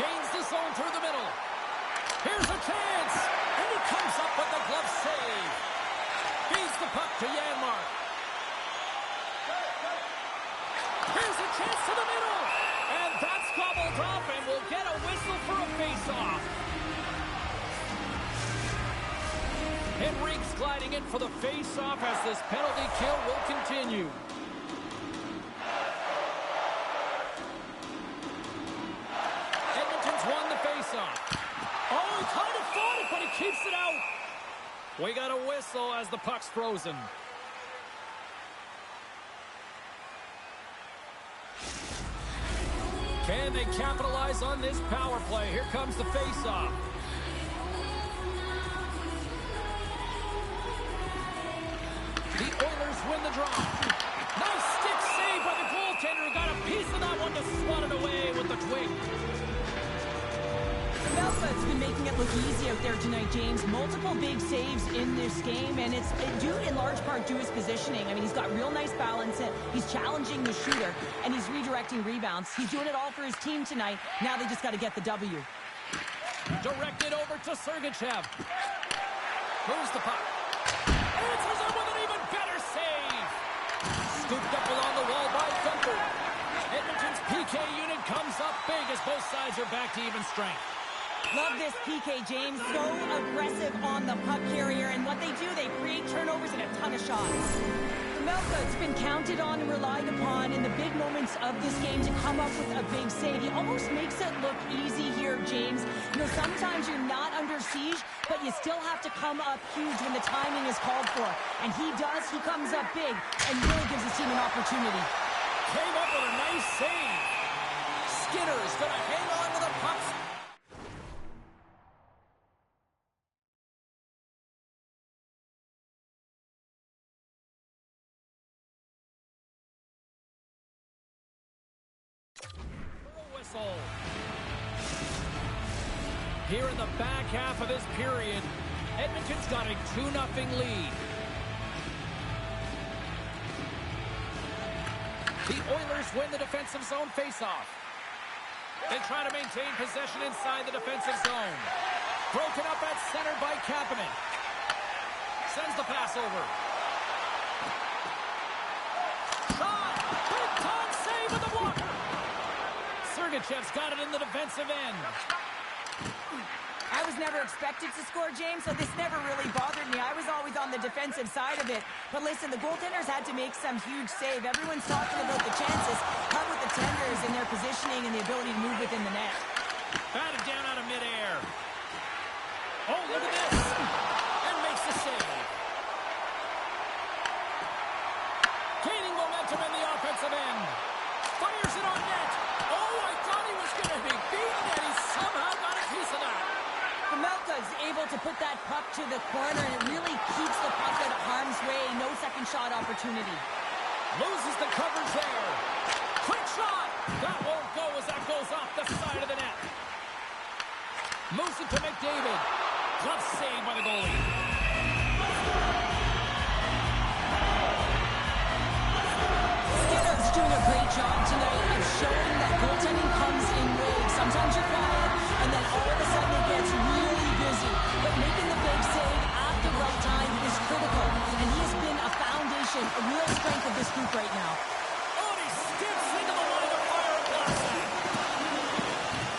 Gains the zone through the middle. Here's a chance, and he comes up with the glove save. Feeds the puck to Janmark. Here's a chance to the middle, and that's gobbled up, and we'll get a whistle for a face-off. Henrique's gliding in for the face-off as this penalty kill will continue. Edmonton's won the face-off. Oh, he kind of fought it, but he keeps it out. We got a whistle as the puck's frozen. Can they capitalize on this power play? Here comes the face-off. The Oilers win the draw. Nice stick save by the goaltender who got a piece of that one to swat it away with the twig. Pavelka's been making it look easy out there tonight, James. Multiple big saves in this game, and it's due in large part to his positioning. I mean, he's got real nice balance. He's challenging the shooter, and he's redirecting rebounds. He's doing it all for his team tonight. Now they just got to get the W. Directed over to Sergachev. Moves the puck. Answers it with an even better save. Scooped up along the wall by Gunther. Edmonton's PK unit comes up big as both sides are back to even strength. Love this PK, James. So aggressive on the puck carrier. And what they do, they create turnovers and a ton of shots. Melka's been counted on and relied upon in the big moments of this game to come up with a big save. He almost makes it look easy here, James. You know, sometimes you're not under siege, but you still have to come up huge when the timing is called for. And he does. He comes up big and really gives his team an opportunity. Came up with a nice save. Skinner's going to hang on to the puck. Here in the back half of this period, Edmonton's got a 2-0 lead. The Oilers win the defensive zone faceoff. They try to maintain possession inside the defensive zone. Broken up at center by Kapanen. Sends the pass over. Shot! Big time save with the blocker! Sergachev's got it in the defensive end. I was never expected to score, James, so this never really bothered me. I was always on the defensive side of it. But listen, the goaltenders had to make some huge save. Everyone's talking about the chances. How about the tenders and their positioning and the ability to move within the net? Batted down out of midair. Oh, look at this. And makes the save. Gaining momentum in the offensive end. Fires it on net. Oh, I thought he was going to be beaten, and he somehow got a piece of that. Melka's able to put that puck to the corner, and it really keeps the puck out of harm's way. No second shot opportunity. Loses the coverage there. Quick shot. That won't go as that goes off the side of the net. Moves it to McDavid. Glove save by the goalie. Skinner's doing a great job tonight of showing that goaltending comes in waves. Sometimes you're quiet, and then all of a sudden it gets really busy. But making the big save at the right time is critical, and he has been a foundation, a real strength of this group right now. Oh, he skips into the line of fire and blocks it.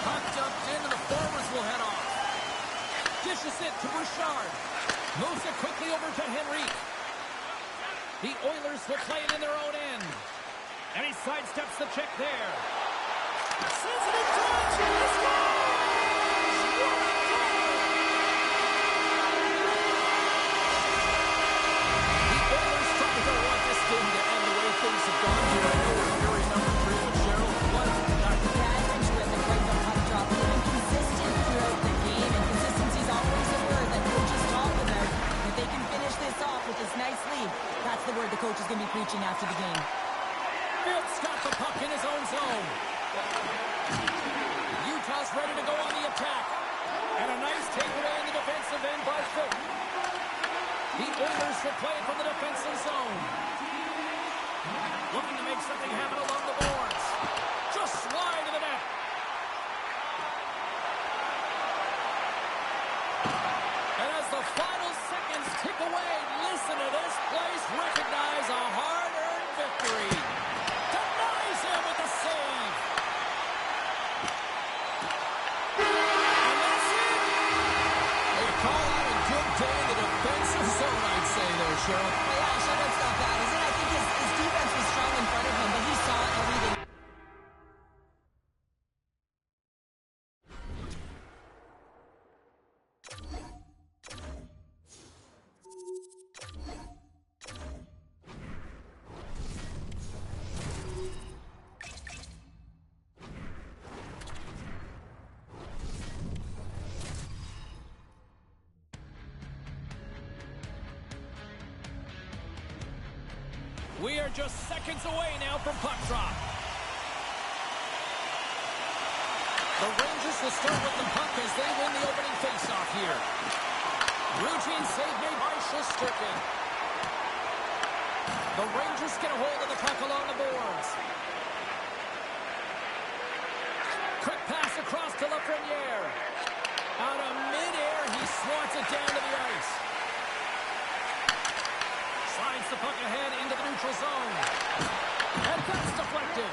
Puck dumped in, and the forwards will head off. Dishes it to Bouchard. Moves it quickly over to Henrique. The Oilers will play it in their own end. And he sidesteps the check there. Sensitive touch! He scores! What a goal! The Oilers probably don't want this game to end the way things have gone here. I know we're very number 3, but Cheryl, what a spectacle. Yeah, I mentioned it, the great puck drop. They've been consistent throughout the game, and consistency is always a word that coaches talk about. If they can finish this off with this nice lead, that's the word the coach is going to be preaching after the game. Phil's got the puck in his own zone. Utah's ready to go on the attack. And a nice takeaway in the defensive end by Phil. The Oilers will play from the defensive zone. Looking to make something happen along the boards. Just slide to the net. And as the final seconds tick away, listen to this place recognize a hard-earned victory. Denies him with the save. And that's it. They call out a good day in the defensive zone, I'd say there, Cheryl. Well, yeah, Shuttle's not bad, is it? I think his defense was strong in front of him, but he saw everything. We are just seconds away now from puck drop. The Rangers will start with the puck as they win the opening faceoff here. Routine save made by Shesterkin. The Rangers get a hold of the puck along the boards. Quick pass across to Lafreniere. Out of midair, he swats it down to the ice. Slides the puck ahead into the neutral zone. And that's deflected.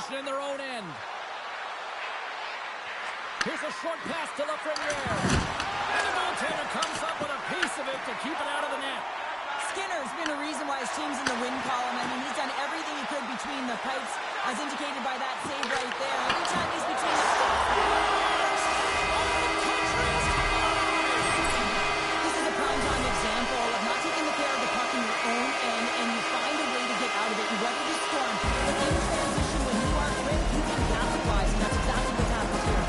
possession in their own end. Here's a short pass to Lafreniere. And the goaltender comes up with a piece of it to keep it out of the net. Skinner's been a reason why his team's in the win column. I mean, he's done everything he could between the pipes, as indicated by that save right there. Every time he's between the... This is a prime-time example of not taking the care of the puck in your own end, and you find a way to get out of it. You weather the storm. But in transition, when you are quick, you can capitalize, and that's exactly what's happened here.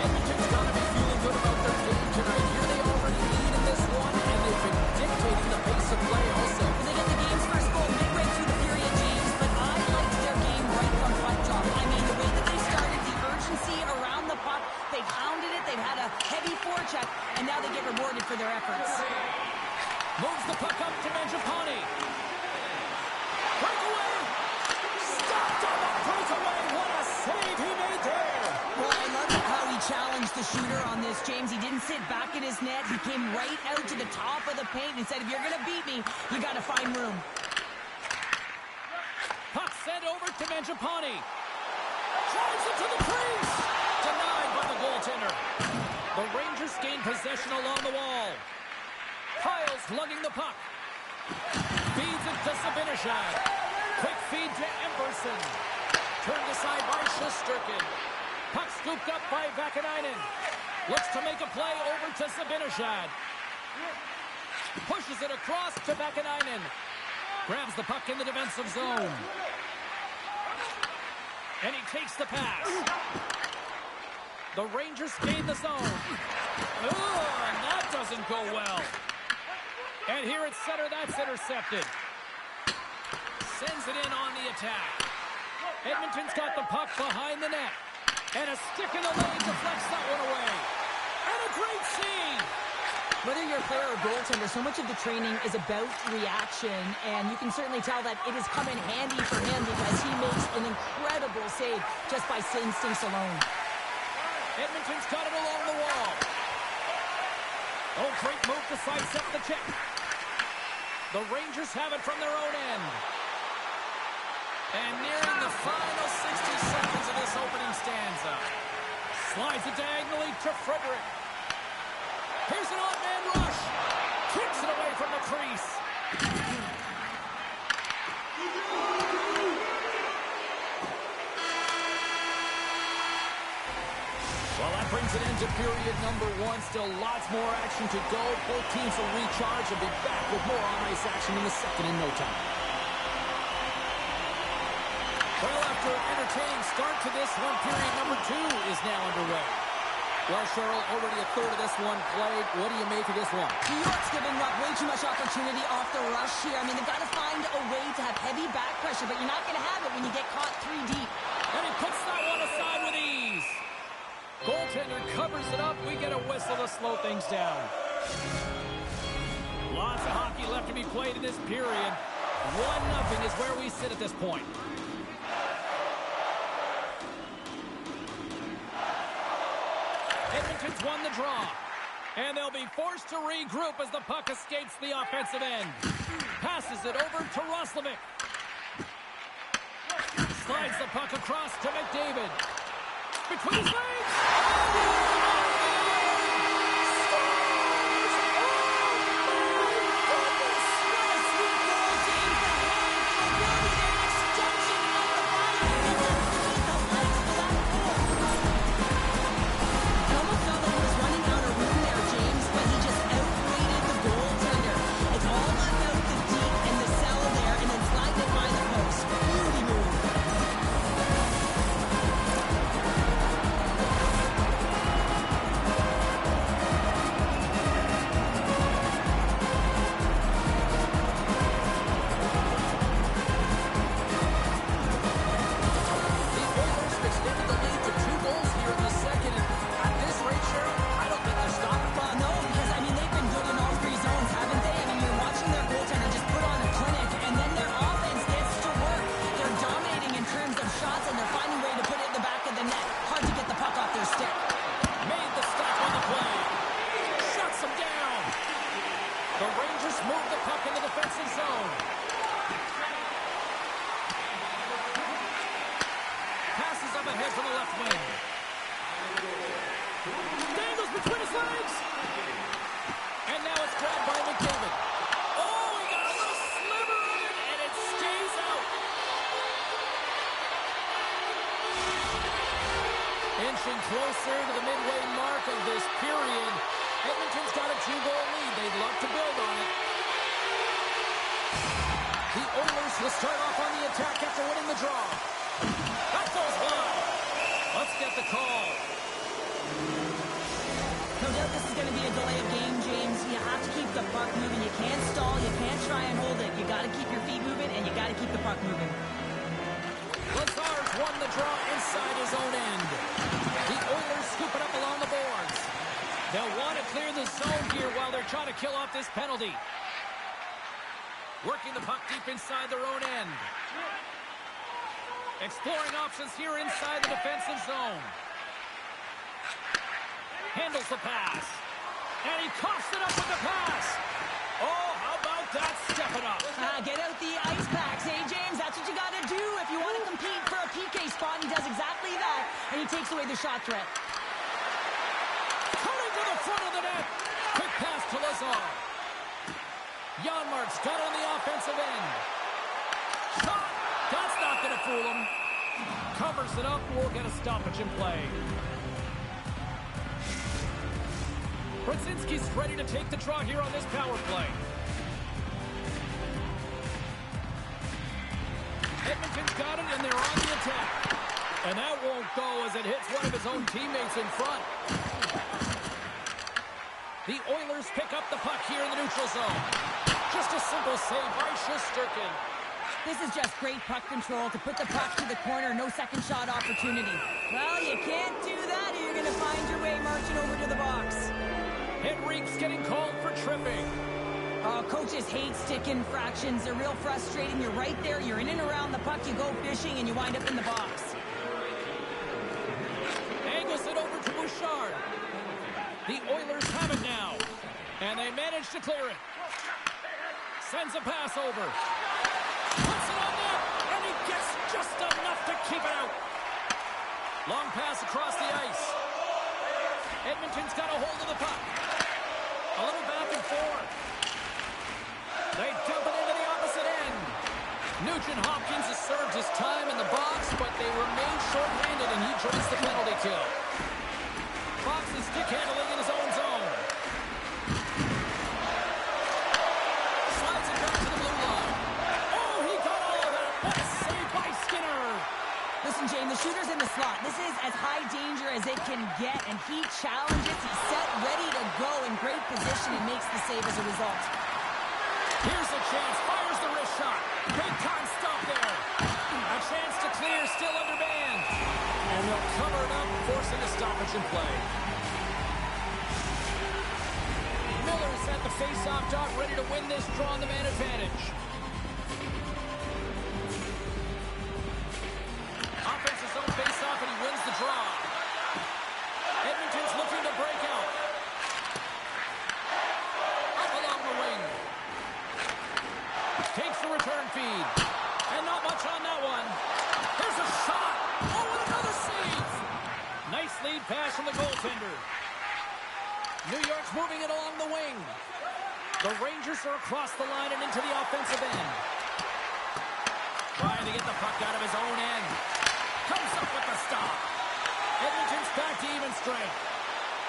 Edmonton's got to be feeling good about their game tonight. Here they already lead in this one, and they've been dictating the pace of play also. They get the game's first goal midway through the period, James, but I liked their game right from puck drop. I mean, the way that they started, the urgency around the puck, they've hounded it, they've had a heavy forecheck, and now they get rewarded for their efforts. Moves the puck up to Mangiapane. Breakaway! Stopped on the breakaway! What a save he made there! Well, I love how he challenged the shooter on this, James. He didn't sit back in his net. He came right out to the top of the paint and said, if you're going to beat me, you got to find room. Puck sent over to Mangiapane. Drives it to the crease! Denied by the goaltender. The Rangers gain possession along the wall. Kyle's lugging the puck. Feeds it to Zibanejad. Quick feed to Emberson. Turned aside by Shesterkin. Puck scooped up by Vakanainen. Looks to make a play over to Zibanejad. Pushes it across to Vakanainen. Grabs the puck in the defensive zone. And he takes the pass. The Rangers gain the zone. And that doesn't go well. And here at center, that's intercepted. Sends it in on the attack. Edmonton's got the puck behind the net. And a stick in the lane deflects that one away. And a great save. Whether you're a player or goaltender, so much of the training is about reaction, and you can certainly tell that it has come in handy for him because he makes an incredible save just by instincts alone. Edmonton's got it along the wall. Oh, great move to sidestep the check. The Rangers have it from their own end. And nearing the final 60 seconds of this opening stanza. Slides it diagonally to Frederick. Here's an odd-man rush. Kicks it away from the crease. Well, that brings it into period number one. Still lots more action to go. Both teams will recharge and be back with more on-ice action in the second in no time. Well, after an entertaining start to this one, period number two is now underway. Well, Cheryl, already a third of this one played. What do you make of this one? New York's giving up way too much opportunity off the rush here. I mean, they've got to find a way to have heavy back pressure, but you're not going to have it when you get caught three deep. And he puts that one aside with ease. Goaltender covers it up. We get a whistle to slow things down. Lots of hockey left to be played in this period. 1-0 is where we sit at this point. Edmonton's won the draw. And they'll be forced to regroup as the puck escapes the offensive end. Passes it over to Roslovic. Slides the puck across to McDavid. Between his legs. inching closer to the midway mark of this period. Edmonton's got a 2-goal lead. They'd love to build on it. The Oilers will start off on the attack after winning the draw. That goes wide. Let's get the call. No doubt this is going to be a delay of game, James. You have to keep the puck moving. You can't stall. You can't try and hold it. You got to keep your feet moving, and you got to keep the puck moving. Lazar's won the draw inside his own end. The Oilers scoop it up along the boards. They'll want to clear the zone here while they're trying to kill off this penalty. Working the puck deep inside their own end. Exploring options here inside the defensive zone. Handles the pass. And he coughs it up with the pass. Oh, how about that? Step it up. Get out the ice packs, hey, James? That's what you got to do if you want to compete for a PK spot. He does exactly that, and he takes away the shot threat. Coming to the front of the net. Quick pass to Lazar. Janmark's got on the offensive end. Shot. That's not going to fool him. Covers it up. We'll get a stoppage in play. Brzezinski's ready to take the draw here on this power play. Edmonton's got it, and they're on the attack. And that won't go as it hits one of his own teammates in front. The Oilers pick up the puck here in the neutral zone. Just a simple save by Shesterkin. This is just great puck control to put the puck to the corner. No second shot opportunity. Well, you can't do that, or you're going to find your way marching over to the box. Henrique's getting called for tripping. Coaches hate stick infractions. They're real frustrating. You're right there. You're in and around the puck. You go fishing, and you wind up in the box. Angles it over to Bouchard. The Oilers have it now. And they manage to clear it. Sends a pass over. Puts it on net. And he gets just enough to keep it out. Long pass across the ice. Edmonton's got a hold of the puck. A little back and forth. They dump it into the opposite end. Nugent-Hopkins has served his time in the box, but they remain short-handed, and he joins the penalty kill. Fox is stick handling in his own zone. Slides it back to the blue line. Oh, he got all of that. What a save by Skinner. Listen, James, the shooter's in the slot. This is as high danger as it can get, and he challenges. He's set, ready to go, in great position, and makes the save as a result. Here's a chance. Fires the wrist shot. Big time stop there. A chance to clear, still under man. And they'll cover it up, forcing a stoppage in play. Miller's at the face-off dot, ready to win this draw on the man advantage. Offensive zone face-off, and he wins the draw. Edmonton's looking to break out. Up along the wing. Takes the return feed. And not much on that one. Here's a shot. Oh, and another save. Nice lead pass from the goaltender. New York's moving it along the wing. The Rangers are across the line and into the offensive end. Trying to get the puck out of his own end. Comes up with the stop. Edmonton's back to even strength.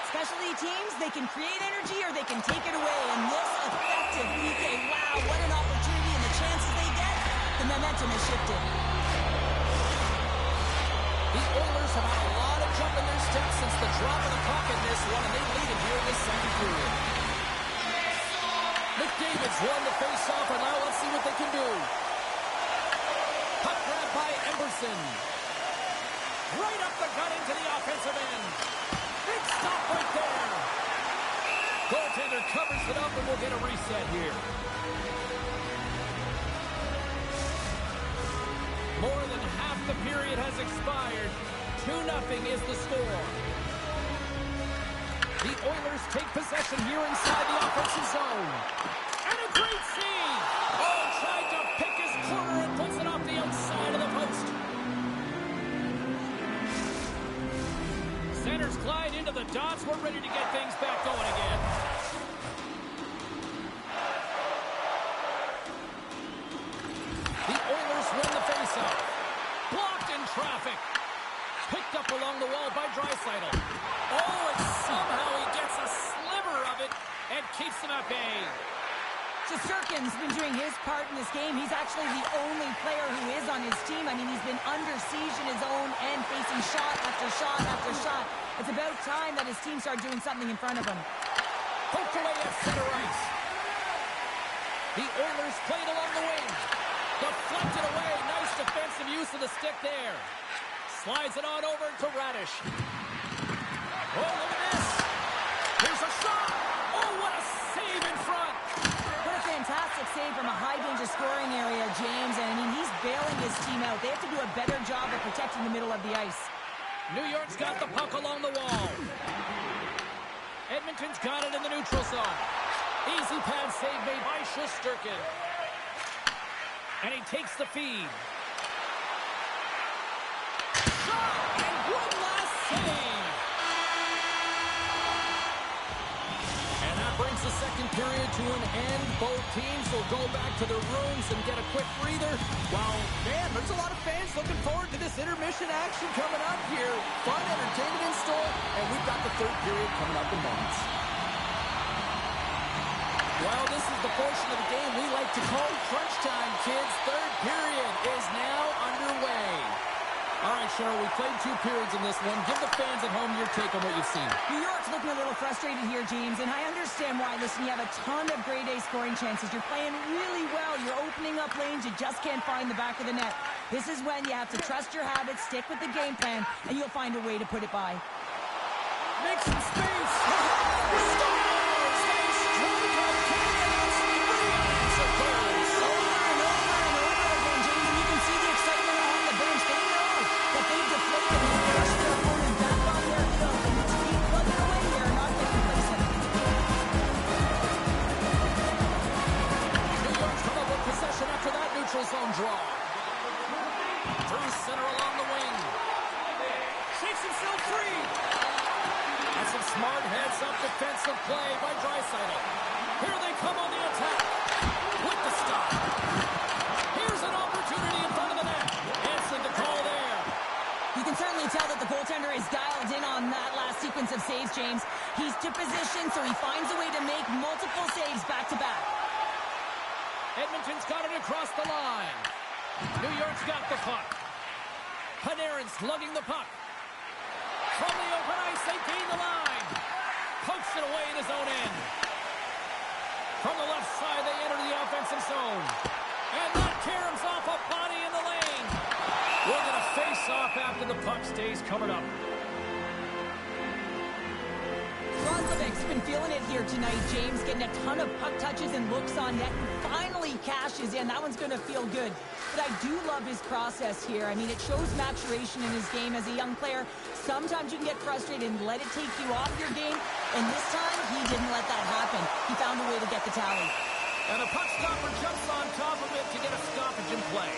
Specialty teams, they can create energy or they can take it away. And this effective PK, wow, what an opportunity, and the chances they get, the momentum has shifted. The Oilers have had a lot of jump in their steps since the drop of the puck in this one, and they lead it here in the second period. McDavid's won the face-off, and now let's see what they can do. Puck grab by Emberson. Right up the gut into the offensive end. Big stop right there. Goaltender covers it up, and we'll get a reset here. More than half the period has expired. 2-0 is the score. The Oilers take possession here inside the offensive zone. And a great save. Oh, tried to pick his corner and puts it off the outside of the post. Centers glide into the dots. We're ready to get things back going again. The Oilers win the faceoff. Blocked in traffic. Quick picked up along the wall by Draisaitl. Oh, and somehow he gets a sliver of it and keeps them at bay. Shesterkin's been doing his part in this game. He's actually the only player who is on his team. I mean, he's been under siege in his own end, facing shot after shot after shot. It's about time that his team start doing something in front of him. Poked away at center ice. The Oilers played along the wing. Deflected away. Nice defensive use of the stick there. Slides it on over to Radish. Oh, look at this. Here's a shot. Oh, what a save in front. What a fantastic save from a high-danger scoring area, James. And, I mean, he's bailing his team out. They have to do a better job of protecting the middle of the ice. New York's got the puck along the wall. Edmonton's got it in the neutral zone. Easy pad save made by Shesterkin. And he takes the feed. Shot! And one last save! And that brings the second period to an end. Both teams will go back to their rooms and get a quick breather. Wow, man, there's a lot of fans looking forward to this intermission action coming up here. Fun entertainment in store, and we've got the third period coming up in moments. Well, this is the portion of the game we like to call crunch time, kids. Third period is now underway. All right, Cheryl, we played 2 periods in this one. Give the fans at home your take on what you've seen. New York's looking a little frustrated here, James, and I understand why. Listen, you have a ton of grade A scoring chances. You're playing really well. You're opening up lanes. You just can't find the back of the net. This is when you have to trust your habits, stick with the game plan, and you'll find a way to put it by. Make some space. Zone draw. Through center along the wing. Shakes himself free. That's some smart heads-up defensive play by Draisaitl. Here they come on the attack. With the stop. Here's an opportunity in front of the net. Answered the call there. You can certainly tell that the goaltender is dialed in on that last sequence of saves, James. He's to position, so he finds a way to make multiple saves back-to-back. Edmonton's got it across the line. New York's got the puck. Panarin's lugging the puck. From the open ice, they gain the line. Pokes it away in his own end. From the left side, they enter the offensive zone. And that caroms off a body in the lane. We're going to face off after the puck stays covered up. Roslovic's been feeling it here tonight, James, getting a ton of puck touches and looks on net, and finally cashes in. That one's going to feel good. But I do love his process here. I mean, it shows maturation in his game as a young player. Sometimes you can get frustrated and let it take you off your game, and this time, he didn't let that happen. He found a way to get the tally. And a puck stopper jumps on top of it to get a stoppage in play.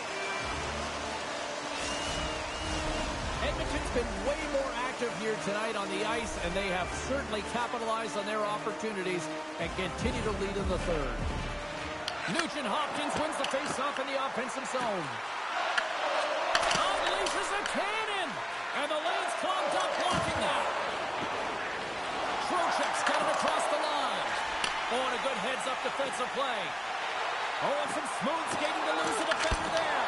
Edmonton's been way more active here tonight on the ice, and they have certainly capitalized on their opportunities and continue to lead in the third. Nugent Hopkins wins the faceoff in the offensive zone. Unleashes a cannon, and the lane's clogged up blocking that. Trocheck's got it across the line. Oh, and a good heads-up defensive play. Oh, and some smooth skating to lose the defender there.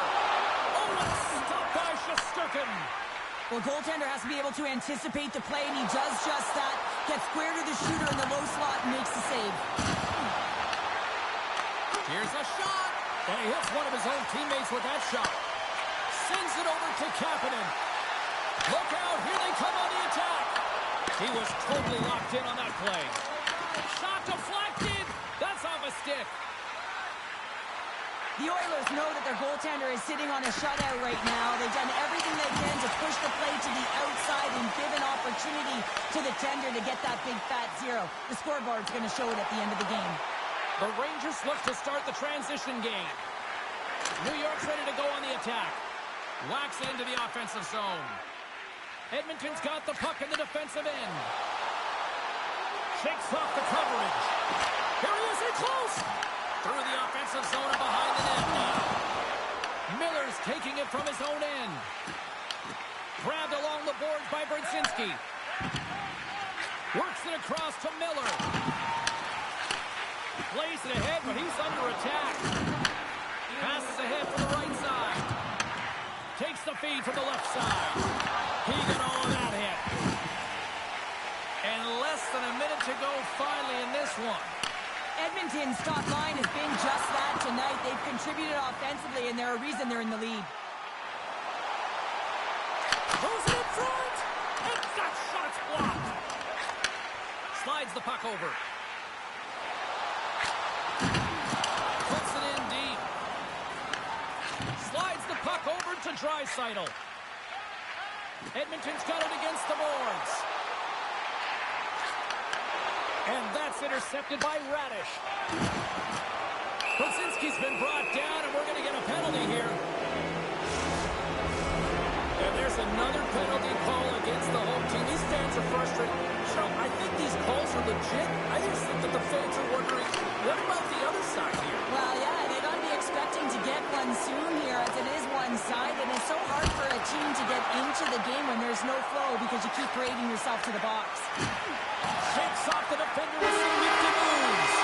Oh, and stopped by Shesterkin. Well, goaltender has to be able to anticipate the play, and he does just that. Gets square to the shooter in the low slot and makes the save. Here's a shot. And he hits one of his own teammates with that shot. Sends it over to Kapanen. Look out, here they come on the attack. He was totally locked in on that play. Shot deflected. That's off a stick. The Oilers know that their goaltender is sitting on a shutout right now. They've done everything they can to push the play to the outside and give an opportunity to the tender to get that big fat zero. The scoreboard's going to show it at the end of the game. The Rangers look to start the transition game. New York's ready to go on the attack. Whacks it into the offensive zone. Edmonton's got the puck in the defensive end. Shakes off the coverage. Here he is in close. Through the offensive zone and behind the net now. Miller's taking it from his own end. Grabbed along the boards by Brzezinski. Works it across to Miller. Plays it ahead, but he's under attack. Passes ahead from the right side. Takes the feed from the left side. He got all of that hit. And less than a minute to go finally in this one. Edmonton's top line has been just that tonight. They've contributed offensively, and they're a reason they're in the lead. Goes it in front. And that shot's blocked. Slides the puck over. Puts it in deep. Slides the puck over to Draisaitl. Edmonton's got it against the boards. And that's intercepted by Radish. Brzezinski's been brought down, and we're going to get a penalty here. And there's another penalty call against the home team. These fans are frustrated. Cheryl, I think these calls are legit. I just think that the fans are wondering, what about the other side here? Well, yeah, they got to be expecting to get one soon here, as it is one-sided, and it's so hard for a team to get into the game when there's no flow because you keep parading yourself to the box. Shakes off the defender with some nifty moves.